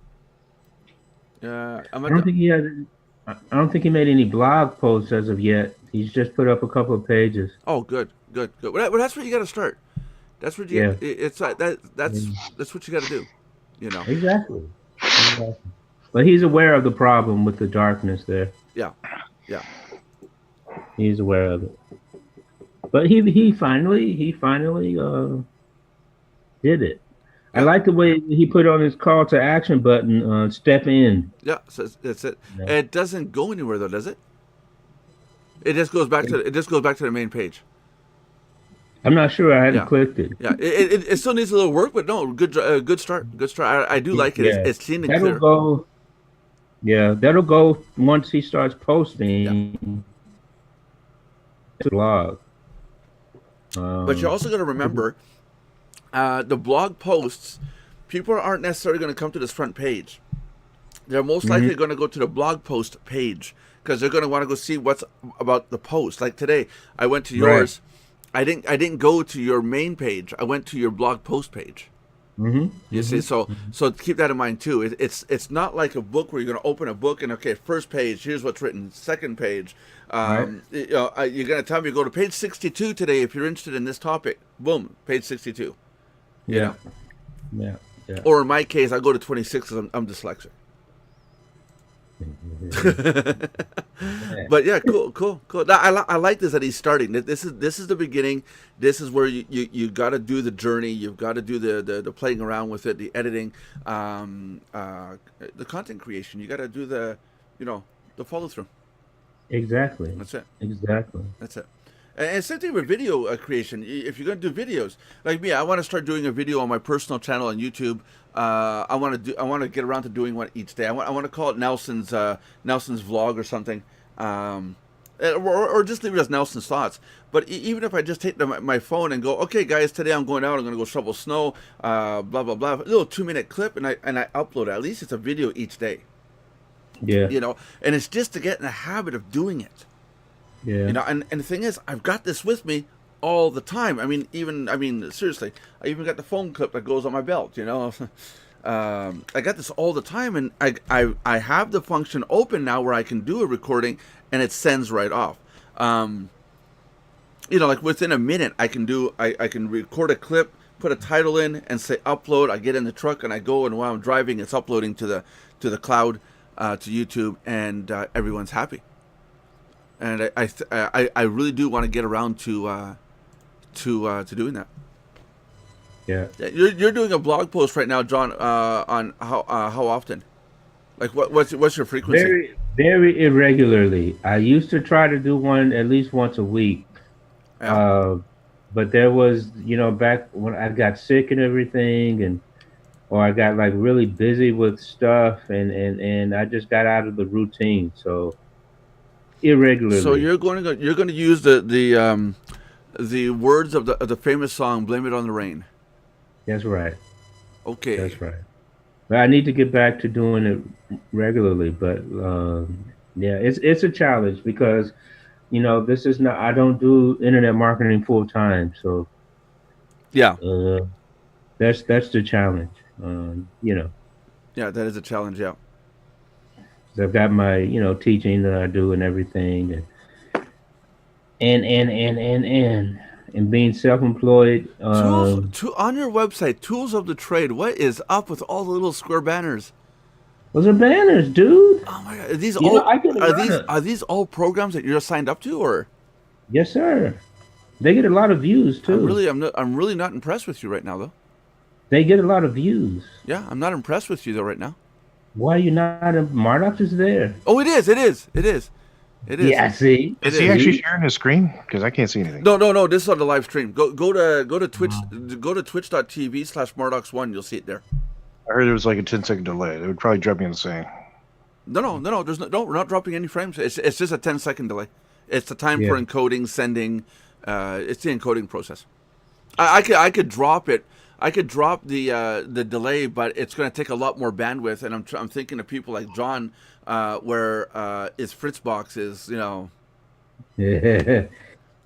I'm I at don't the. think he had. I don't think he made any blog posts as of yet. He's just put up a couple of pages. Oh, good, good, good. Well, that's where you got to start. That's where you. Yeah. It's that's what you got to do. You know. Exactly. Exactly. But he's aware of the problem with the darkness there. Yeah. Yeah. He's aware of it. But he finally did it. I Yeah. like the way he put on his call to action button. Step in. Yeah. So that's it. Yeah. It doesn't go anywhere though, does it? It just goes back to the main page. I'm not sure. I hadn't Yeah. clicked it. Yeah. It still needs a little work, but no, good start. Good start. I do like it. Yeah. It's clean and That'll clear. go. Yeah, that'll go once he starts Yeah. posting to the blog. But you also got to remember, the blog posts, people aren't necessarily going to come to this front page. They're most likely Mhm. going to go to the blog post page because they're going to want to go see what's about the post. Like today, I went to Right. yours. I didn't go to your main page. I went to your blog post page. You see, so keep that in mind too. It's not like a book where you're going to open a book and okay, first page, here's what's written. Second page, Right. you're going to tell me go to page 62 today if you're interested in this topic. Boom, page 62. You Yeah. know, Yeah. Yeah. or in my case, I go to 26 because I'm dyslexic. But yeah, cool. I like this that he's starting. This is the beginning. This is where you got to do the journey. You've got to do the playing around with it, the editing, the content creation. You got to do the follow through. Exactly. That's it. Exactly. That's it. And same thing with video creation. If you're going to do videos, like me, I want to start doing a video on my personal channel on YouTube. I want to get around to doing one each day. I want to call it Nelson's vlog or something, or just leave it as Nelson's thoughts. But even if I just take my phone and go, okay, guys, today I'm going out. I'm going to go shovel snow. Blah blah blah. A little 2-minute clip, and I upload it. At least it's a video each day. Yeah. And it's just to get in the habit of doing it. Yeah. And the thing is, I've got this with me all the time. Seriously, I even got the phone clip that goes on my belt. I got this all the time, and I have the function open now where I can do a recording and it sends right off. Like within a minute, I can record a clip, put a title in, and say upload. I get in the truck and I go, and while I'm driving, it's uploading to the cloud, to YouTube, and everyone's happy. And I really do want to get around to doing that. Yeah. You're doing a blog post right now, John, on how often? Like what's your frequency? Very, very irregularly. I used to try to do one at least once a week. Yeah. But there was, back when I got sick and everything, or I got like really busy with stuff, and I just got out of the routine. So irregularly. So you're going to use the words of the famous song "Blame It on the Rain." That's right. Okay. That's right. But I need to get back to doing it regularly. But yeah, it's a challenge because this is not. I don't do internet marketing full time, so Yeah. that's the challenge. Yeah, that is a challenge. Yeah. So I've got my teaching that I do and everything, and being self-employed. On your website, tools of the trade. What is up with all the little square banners? Those are banners, dude. Oh my god! Are these I are these all programs that you're signed up to, or? Yes, sir. They get a lot of views too. I'm really not impressed with you right now, though. They get a lot of views. Yeah, I'm not impressed with you though right now. Why are you not? Mardox is there. Oh, it is. Yeah, see. Is he actually sharing his screen? Because I can't see anything. No. This is on the live stream. Go to Twitch. Go to twitch.tv/Mardox1. You'll see it there. I heard it was like a 10-second delay. It would probably drop me insane. No. We're not dropping any frames. It's just a 10-second delay. It's the time Yeah. for encoding, sending. It's the encoding process. I could drop it. I could drop the delay, but it's going to take a lot more bandwidth. And I'm thinking of people like John, where his Fritzbox is, Yeah.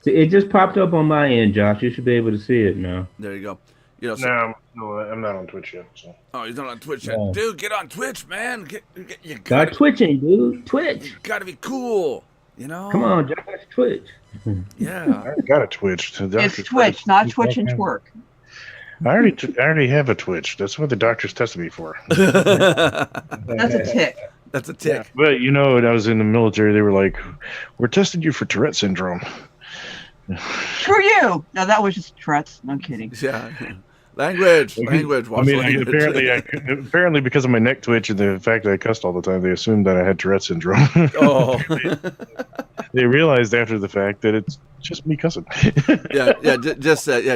See, it just popped up on my end, Josh. You should be able to see it now. there you go. No, So, I'm not on Twitch yet. So. oh, he's not on Twitch yet, Yeah. dude. Get on Twitch, man. You Start twitching, dude. Twitch. gotta be cool. Come on, Josh. Twitch. Yeah. I got a Twitch. The It's doctor Twitch, not Twitch and Twerk. I already have a Twitch. That's what the doctors tested me for. That's a tick. That's a tick. But when I was in the military, they were like, "We're testing you for Tourette syndrome." Screw you. No, that was just Tourette's. No kidding. Yeah. Language. I mean, Watch language. apparently because of my neck twitch and the fact that I cussed all the time, they assumed that I had Tourette syndrome. Oh. They realized after the fact that it's just me cussing.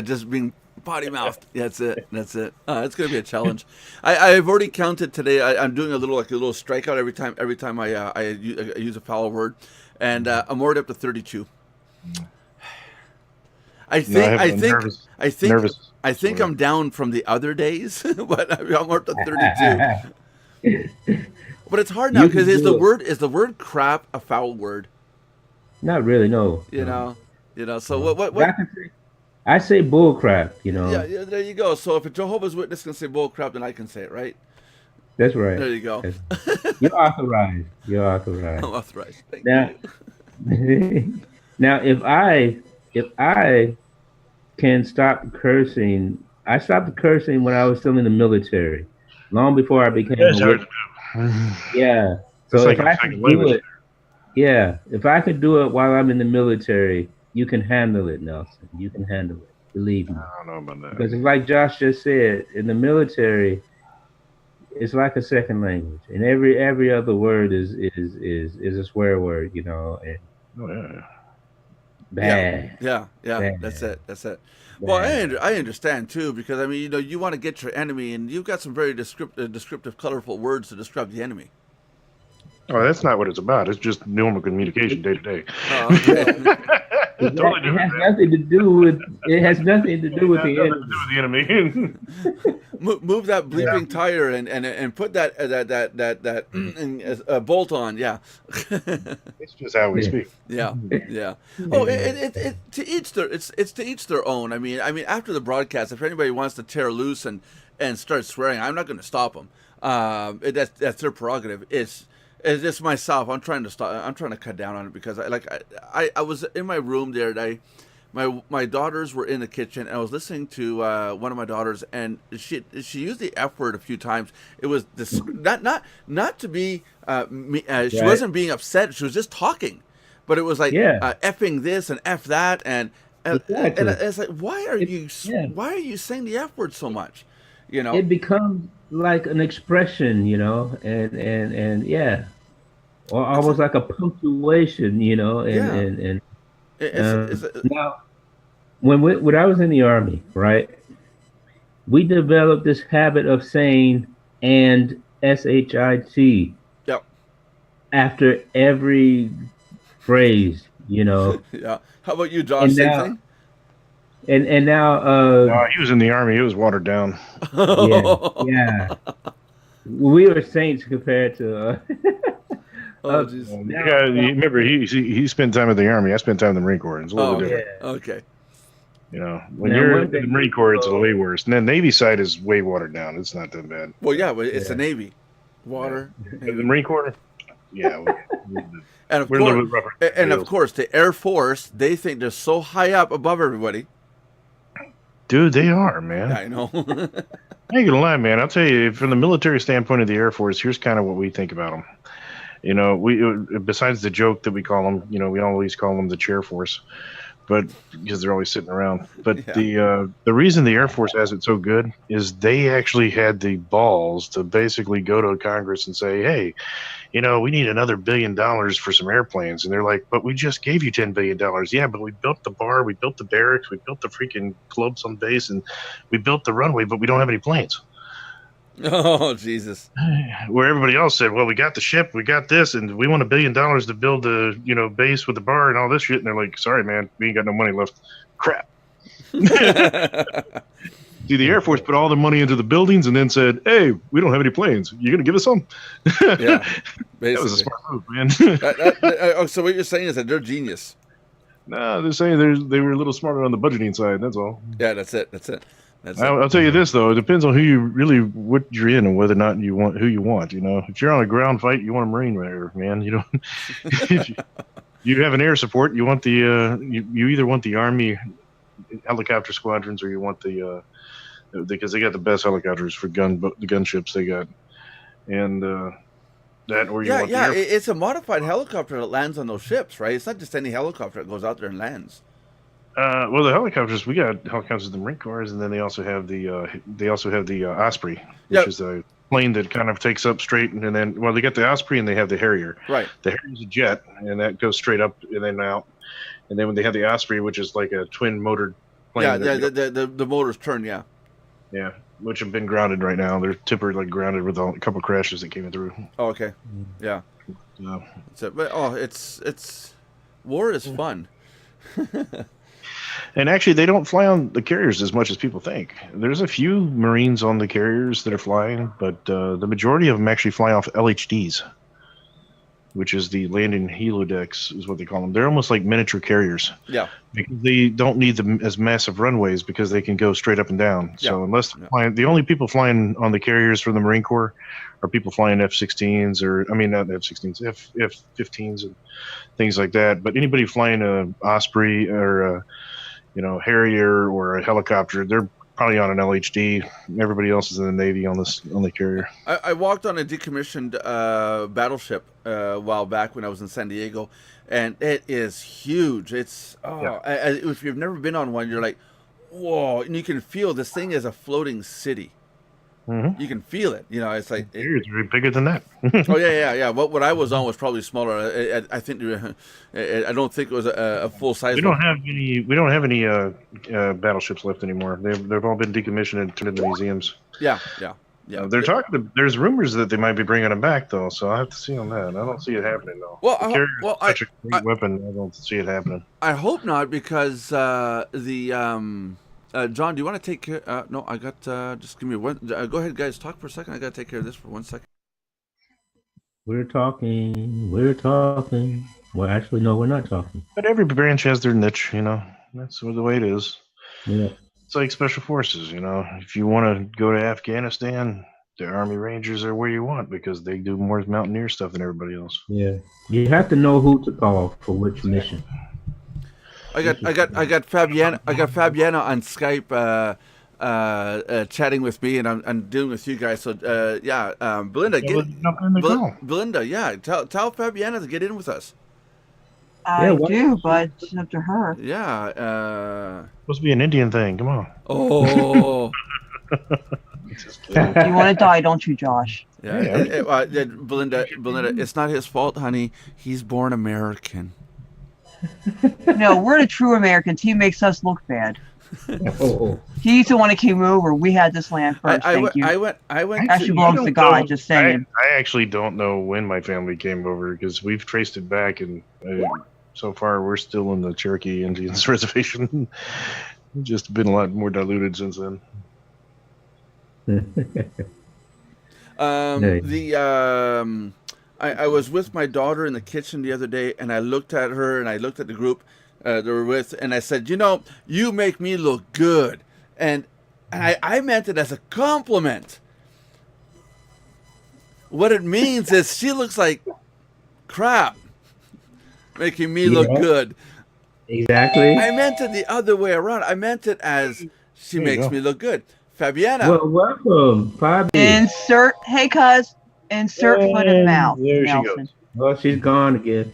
Just being potty mouthed. Yeah, that's it. It's gonna be a challenge. I've already counted today. I'm doing a little strikeout every time I use a foul word, and I'm already up to 32. I think I'm down from the other days, but I'm up to 32. But it's hard now You can because is do the word crap a foul word? Not really, no. You know. So what? I say bull crap, Yeah, there you go. So if a Jehovah's Witness can say bull crap, then I can say it, right? That's right. There you go. You're authorized. I'm authorized. Thank Now, you. now, if I can stop cursing, I stopped cursing when I was still in the military, long before I became. That's hard to do. Yeah. It's So like if a I could second do language. it, yeah, if I could do it while I'm in the military, you can handle it, Nelson. You can handle it. Believe me. I don't know about that. Because like Josh just said, in the military, it's like a second language, and every other word is a swear word, And Oh, yeah. bad. Yeah. Bad. That's it. Well, I understand too, because I mean, you want to get your enemy, and you've got some very descriptive, colorful words to describe the enemy. Oh, that's not what it's about. It's just normal communication day to day. Oh, okay. It Totally has different. nothing to do with. It has nothing to do with the Nothing enemy. to do with the enemy. Move that bleeping tire and put that bolt on. Yeah. It's just how we Yeah. speak. Yeah. Oh, it to each their it's to each their own. I mean, after the broadcast, if anybody wants to tear loose and start swearing, I'm not going to stop them. That's their prerogative. It's just myself. I'm trying to stop. I'm trying to cut down on it because I was in my room there. And my daughters were in the kitchen, and I was listening to one of my daughters, and she used the F word a few times. It was this not to be. She wasn't being upset. She was just talking, but it was like effing this and F that, and Exactly. it's like why are you saying the F word so much? It becomes like an expression, and yeah, or almost like a punctuation, and now when I was in the Army, right, we developed this habit of saying and shit Yep. after every phrase, Yeah. How about you, Josh? And Same now- thing. and now No, he was in the army. It was watered down. yeah. We were saints compared to. Oh, jeez. Yeah, you remember he spent time in the army. I spent time in the Marine Corps. It's a little Oh, different. okay. When Now, you're one in the thing- Marine Corps, it's way worse. And then Navy side is way watered down. It's not that bad. Well, yeah, but it's the Navy, water, The Marine Corps, yeah, and of we're a little course, bit rougher. and of course, the Air Force. They think they're so high up above everybody. Dude, they are, man. I know. I ain't gonna lie, man. I'll tell you, from the military standpoint of the Air Force, here's kind of what we think about them. We besides the joke that we call them, we always call them the chair force, but because they're always sitting around. But the reason the Air Force has it so good is they actually had the balls to basically go to Congress and say, hey, we need another $1 billion for some airplanes. And they're like, but we just gave you $10 billion. Yeah, but we built the bar, we built the barracks, we built the freaking clubs on base, and we built the runway, but we don't have any planes. Oh, Jesus. Where everybody else said, "Well, we got the ship, we got this, and we want $1 billion to build the base with the bar and all this shit." And they're like, "Sorry, man, we ain't got no money left." Crap. See, the Air Force put all the money into the buildings and then said, "Hey, we don't have any planes. You gonna give us some?" Yeah, that was a basically. smart move, man. So what you're saying is that they're genius. No, they're saying they were a little smarter on the budgeting side. That's all. Yeah, that's it. That's it. I'll tell you this though: it depends on who you really what you're in and whether or not you want who you want. If you're on a ground fight, you want a Marine there, man. If you have an air support, you want the you either want the Army helicopter squadrons or you want the because they got the best helicopters for the gunships they got, and that or you want the it's a modified helicopter that lands on those ships, right? It's not just any helicopter that goes out there and lands. Well, the helicopters, we got helicopters in the Marine Corps, and then they also have the Osprey, which is a plane that kind of takes up straight, and then they got the Osprey and they have the Harrier. Right. The Harrier's a jet, and that goes straight up and then out, and then when they have the Osprey, which is like a twin motored plane. Yeah, the motors turn. Yeah. Yeah, which have been grounded right now. They're temporarily grounded with a couple crashes that came through. Oh, okay. Yeah. It's war is fun. And actually, they don't fly on the carriers as much as people think. There's a few Marines on the carriers that are flying, but the majority of them actually fly off LHDs, which is the landing helodecks, is what they call them. They're almost like miniature carriers. Yeah. Because they don't need them as massive runways because they can go straight up and down. Yeah. So unless they're flying, the only people flying on the carriers from the Marine Corps are people flying F-16s not F-16s, F-15s and things like that. But anybody flying a Osprey or Harrier or a helicopter, they're probably on an LHD. Everybody else is in the Navy on the carrier. I walked on a decommissioned battleship a while back when I was in San Diego, and it is huge. It's if you've never been on one, you're like, whoa, and you can feel this thing is a floating city. Mm-hmm. You can feel it. It's like it's very bigger than that. Oh yeah. What I was on was probably smaller. I think I don't think it was a full size. We don't have any battleships left anymore. They've all been decommissioned and turned into museums. Yeah. They're talking. There's rumors that they might be bringing them back though. So I have to see on that. I don't see it happening though. Well, the carrier is such a great weapon. I don't see it happening. I hope not, because John, do you want to take care? No, I got. Just give me one. Go ahead, guys. Talk for a second. I got to take care of this for 1 second. We're talking. Well, actually, no, we're not talking. But every branch has their niche. That's the way it is. Yeah. It's like special forces. If you want to go to Afghanistan, the Army Rangers are where you want because they do more mountaineer stuff than everybody else. Yeah. You have to know who to call for which mission. I got Fabiana on Skype chatting with me, and I'm dealing with you guys. So Belinda, Belinda, tell Fabiana to get in with us. I do, but it's up to her. Yeah. Supposed to be an Indian thing. Come on. Oh. You want to die, don't you, Josh? Yeah. Belinda, it's not his fault, honey. He's born American. No, we're the true Americans. He makes us look bad. He's the one that came over. We had this land first. Thank you. I went. Actually belongs to God. Just saying. I actually don't know when my family came over because we've traced it back, and so far we're still in the Cherokee Indians reservation. Just been a lot more diluted since then. I was with my daughter in the kitchen the other day, and I looked at her and I looked at the group they were with, and I said, you make me look good. And I meant it as a compliment. What it means is she looks like crap, making me look good. Exactly. I meant it the other way around. I meant it as she makes me look good. Fabiana. Well, welcome, Fabi. Insert foot in mouth. There Nelson. she goes. Oh, she's gone again.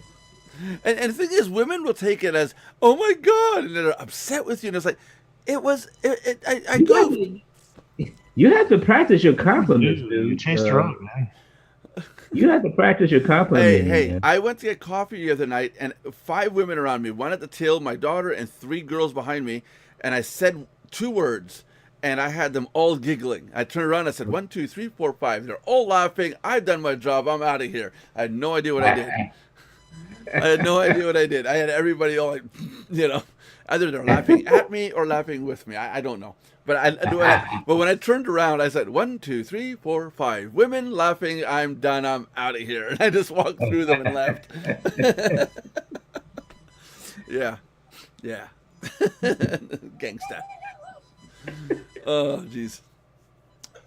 And the thing is, women will take it as, oh my God, and they're upset with you. And it's like, I goofed. You have to practice your compliments, dude. You chased her up, man. You have to practice your compliments. Hey, I went to get coffee the other night, and 5 women around me, one at the till, my daughter, and 3 girls behind me, and I said 2 words, and I had them all giggling. I turned around, I said, 1, 2, 3, 4, 5. They're all laughing. I've done my job. I'm out of here. I had no idea what I did. I had no idea what I did. I had everybody all like, either they're laughing at me or laughing with me. I don't know. But but when I turned around, I said, 1, 2, 3, 4, 5. Women laughing. I'm done. I'm out of here. And I just walked through them and left. Yeah. Gangsta. Oh, jeez.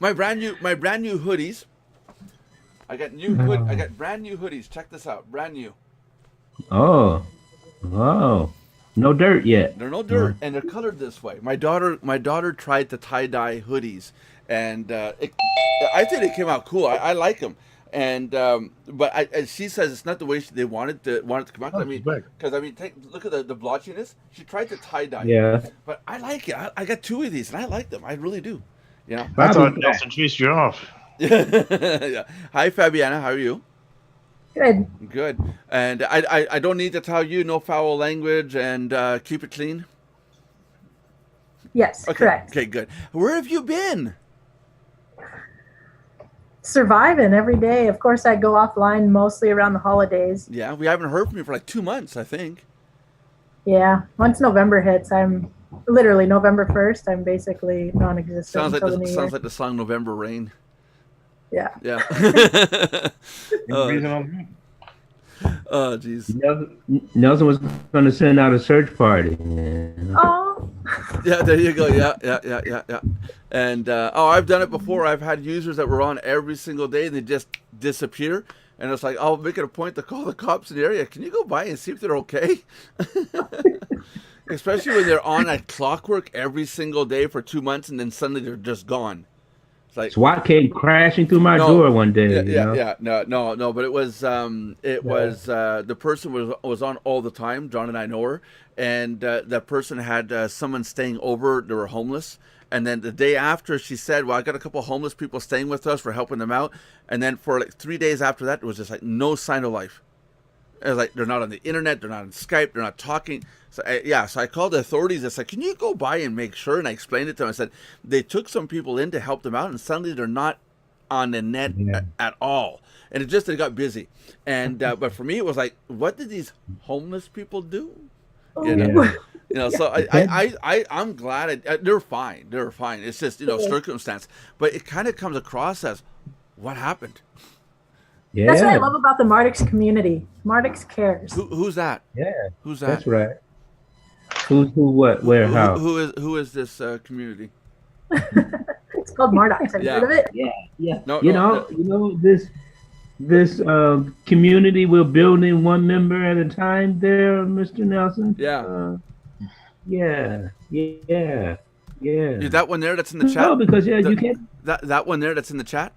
My brand new hoodies. I got brand new hoodies. Check this out. Brand new. Oh. Wow. No dirt yet. They're no dirt, and they're colored this way. My daughter tried to tie-dye hoodies, and I think it came out cool. I like them, and but she says it's not the way they wanted to come out. Look at the blotchiness. She tried to tie-dye. Yeah. But I like it. I got 2 of these, and I like them. I really do. Yeah. I thought Nelson chased you off. Yeah. Hi, Fabiana. How are you? Good. And I don't need to tell you no foul language and keep it clean? Yes, okay. Correct. Okay, good. Where have you been? Surviving every day. Of course, I go offline mostly around the holidays. Yeah, we haven't heard from you for like 2 months, I think. Yeah, once November hits, I'm literally November 1st, I'm basically non-existent. Sounds like the song November Rain. Yeah. Yeah. Oh, jeez. Nelson was going to send out a search party. Oh. Yeah, there you go. Yeah. And I've done it before. I've had users that were on every single day and they just disappear. And it's like, I'll make it a point to call the cops in the area. Can you go by and see if they're okay? Especially when they're on at clockwork every single day for 2 months and then suddenly they're just gone. Like, SWAT came crashing through my door one day. No, but it was the person was on all the time. John and I know her, and that person had someone staying over. They were homeless, and then the day after, she said, "Well, I got a couple of homeless people staying with us. We're helping them out." And then for like 3 days after that, it was just like no sign of life. It was like they're not on the internet, they're not on Skype, they're not talking. So I called the authorities. I said, "Can you go by and make sure?" And I explained it to them. I said, they took some people in to help them out, and suddenly they're not on the net at all. And it got busy. And but for me, it was like, what did these homeless people do? So I'm glad they're fine. They're fine. It's just circumstance, but it kind of comes across as what happened. Yeah. That's what I love about the Mardix community. Mardix cares. Who's that? Yeah. Who's that? That's right. Who, what, where, how? Who is this community? It's called Mardix. Have you heard of it? Yeah. No, this community we're building one member at a time there, Mr. Nelson. Yeah. Yeah. Is that one there that's in the chat? No, because you can't. That one there that's in the chat.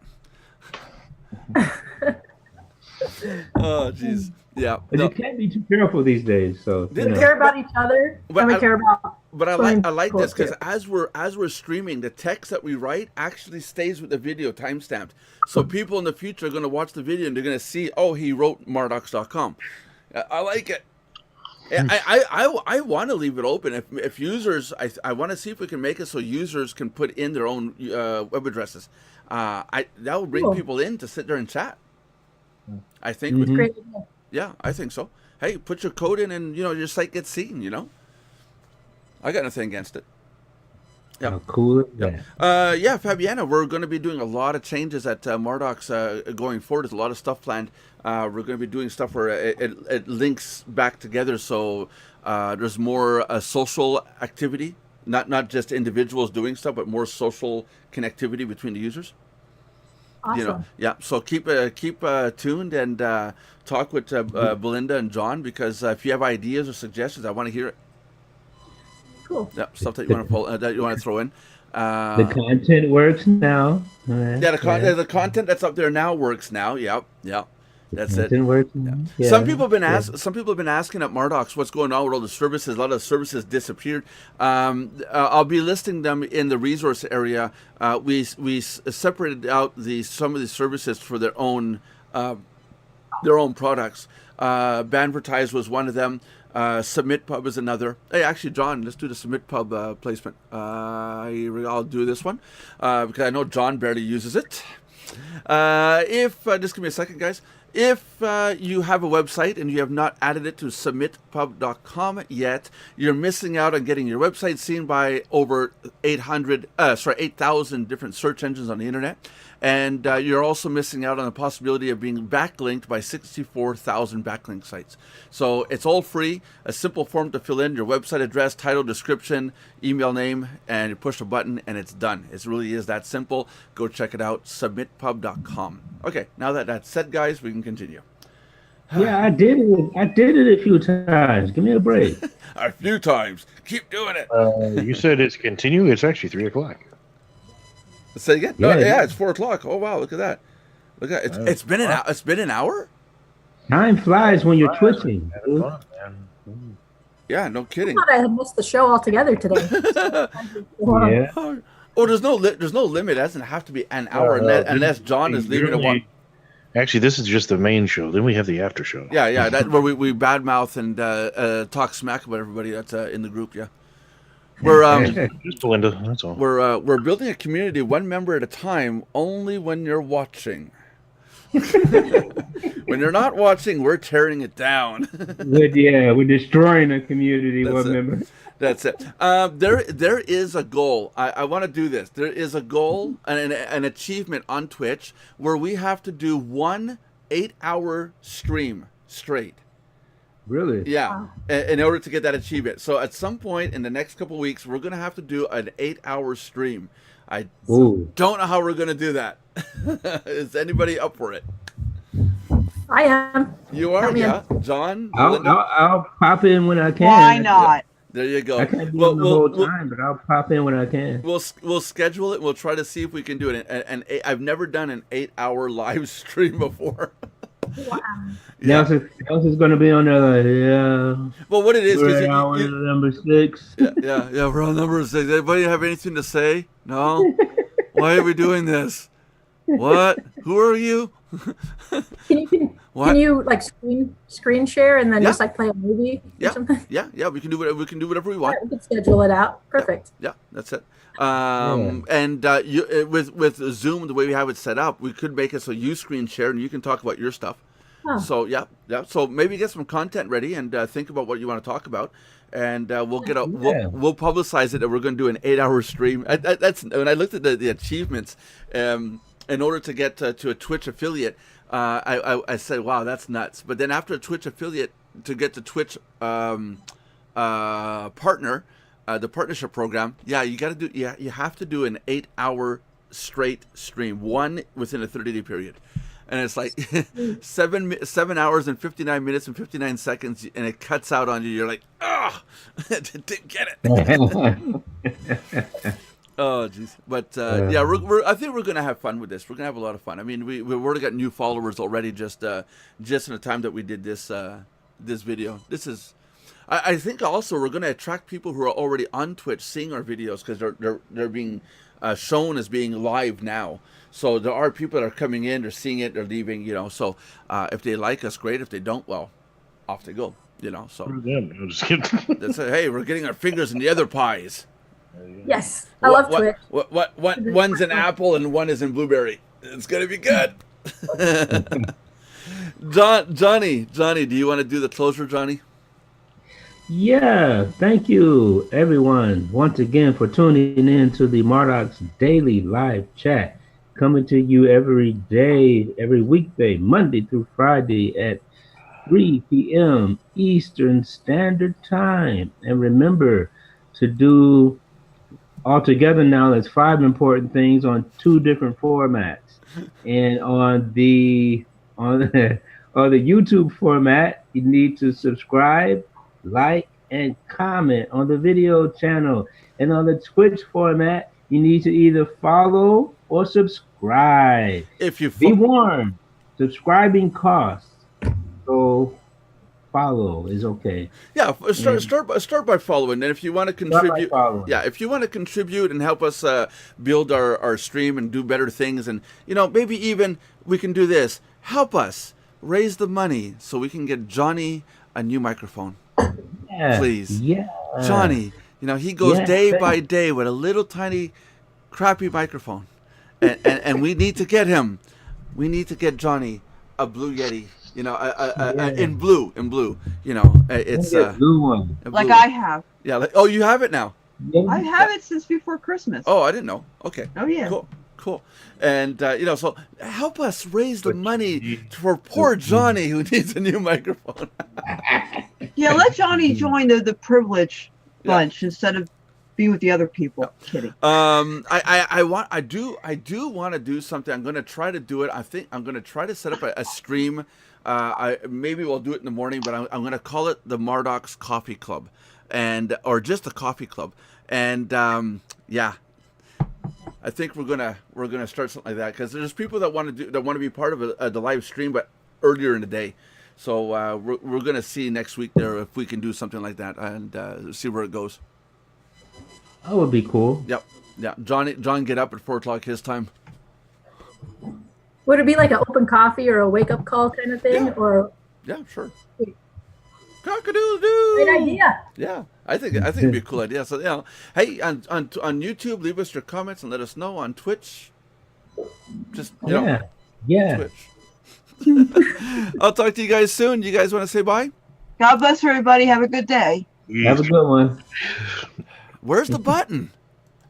Oh, jeez. Yeah. But you can't be too careful these days. So we care about each other, and we care about. But I like this because as we're streaming, the text that we write actually stays with the video timestamped. So people in the future are going to watch the video and they're going to see, oh, he wrote mardox.com. I like it. I want to leave it open. If users, I want to see if we can make it so users can put in their own web addresses. That will bring people in to sit there and chat. I think. Great. Yeah, I think so. Hey, put your code in and, your site gets seen, I got nothing against it. Yeah. How cool is that? Fabiana, we're going to be doing a lot of changes at Mardox going forward. There's a lot of stuff planned. We're going to be doing stuff where it links back together. So there's more social activity, not just individuals doing stuff, but more social connectivity between the users. Awesome. So keep tuned and talk with Belinda and John, because if you have ideas or suggestions, I want to hear it. Cool. Yeah, stuff that you want to throw in. The content works now. The content that's up there now works now. Yep. That's it. Yeah. Some people have been asking at Mardox what's going on with all the services. A lot of the services disappeared. I'll be listing them in the resource area. We separated out some of the services for their own products. Banvertise was one of them. SubmitPub is another. Hey, actually, John, let's do the SubmitPub placement. I'll do this one because I know John barely uses it. If just give me a second, guys. If you have a website and you have not added it to submitpub.com yet, you're missing out on getting your website seen by over 8,000 different search engines on the internet. And you're also missing out on the possibility of being backlinked by 64,000 backlink sites. So it's all free, a simple form to fill in your website address, title, description, email name, and you push a button and it's done. It really is that simple. Go check it out, submitpub.com. Okay, now that that's said, guys, we can continue. Yeah, I did it. I did it a few times. Give me a break. A few times. Keep doing it. You said it's continue. It's actually 3:00. Say again? Yeah, it's 4:00. Oh wow, look at that. Look at it. It's been an hour. It's been an hour. Time flies when you're twitching. Yeah, no kidding. I thought I had missed the show altogether today. Yeah. Oh, there's no limit. It doesn't have to be an hour unless John is leaving at one. Actually, this is just the main show. Then we have the after show. Yeah, that where we badmouth and talk smack about everybody that's in the group. Yeah, we're just Belinda. That's all. We're building a community one member at a time. Only when you're watching. When you're not watching, we're tearing it down. We're destroying a community one member. That's it. There is a goal. I want to do this. There is a goal and an achievement on Twitch where we have to do 1 8-hour stream straight. Really? Yeah. Wow. In order to get that achievement. So at some point in the next couple of weeks, we're going to have to do an 8-hour stream. I don't know how we're going to do that. Is anybody up for it? I am. You are? Yeah. John? I'll pop in when I can. Why not? There you go. I can't do it the whole time, but I'll pop in when I can. We'll schedule it. We'll try to see if we can do it. And I've never done an 8-hour live stream before. Wow. Yeah. Else is going to be on the Well, what it is? we're on number 6. Yeah. We're on number 6. Anybody have anything to say? No. Why are we doing this? What? Who are you? Can you like screen share and then just like play a movie or something? Yeah. We can do whatever we want. Right, we can schedule it out. Perfect. Yeah, that's it. And with Zoom, the way we have it set up, we could make it so you screen share and you can talk about your stuff. Oh. So yeah. So maybe get some content ready and think about what you want to talk about, and we'll we'll publicize it. And we're going to do an 8-hour stream. That's when I looked at the achievements. In order to get to a Twitch affiliate, I said, "Wow, that's nuts!" But then after a Twitch affiliate, to get to Twitch partner, the partnership program, you got to do. Yeah, you have to do an 8-hour straight stream, one within a 30-day period, and it's like 7 hours and 59 minutes and 59 seconds, and it cuts out on you. You're like, "Oh, didn't get it." Oh, jeez. But, I think we're going to have fun with this. We're going to have a lot of fun. I mean, we've already got new followers already just in the time that we did this video. This is, I think also we're going to attract people who are already on Twitch seeing our videos because they're being shown as being live now. So there are people that are coming in, they're seeing it, they're leaving, So if they like us, great. If they don't, well, off they go, So that's it. Hey, we're getting our fingers in the other pies. Yes, I love Twitch. One's an apple and one is in blueberry. It's gonna be good. Johnny, do you want to do the closure, Johnny? Yeah, thank you everyone once again for tuning in to the Marduk's Daily Live Chat, coming to you every day, every weekday, Monday through Friday at 3 p.m. Eastern Standard Time. And remember to do altogether now, there's 5 important things on 2 different formats. And on the YouTube format, you need to subscribe, like, and comment on the video channel. And on the Twitch format, you need to either follow or subscribe. If you be warned, subscribing costs. So follow is okay. Yeah, start by following, and if you want to contribute, if you want to contribute and help us build our stream and do better things, and maybe even we can do this. Help us raise the money so we can get Johnny a new microphone. Yeah. Please. Yeah. Johnny, he goes Yeah. day by day with a little tiny crappy microphone. And we need to get him. We need to get Johnny a Blue Yeti. In blue. It's a blue one. a blue Like one. I have. Yeah. Oh, you have it now. Yeah. I have it since before Christmas. Oh, I didn't know. Okay. Oh, yeah. Cool. And so help us raise the money for poor Johnny who needs a new microphone. Yeah, let Johnny join the privilege bunch instead of be with the other people. No. Kidding. I do want to do something. I'm going to try to do it. I think I'm going to try to set up a stream. Maybe we'll do it in the morning, but I'm going to call it the Marduk's Coffee Club, or just the Coffee Club. And I think we're gonna start something like that because there's people that want to be part of the live stream, but earlier in the day. So we're gonna see next week there if we can do something like that and see where it goes. That would be cool. Yep. Yeah. John, get up at 4:00 his time. Would it be like an open coffee or a wake up call kind of thing? Yeah. Or Yeah, sure. Cock-a-doodle-doo. great idea. Yeah, I think it'd be a cool idea. So hey, on YouTube, leave us your comments and let us know. On Twitch, just Yeah. Twitch. I'll talk to you guys soon. You guys want to say bye? God bless everybody. Have a good day. Have a good one. Where's the button?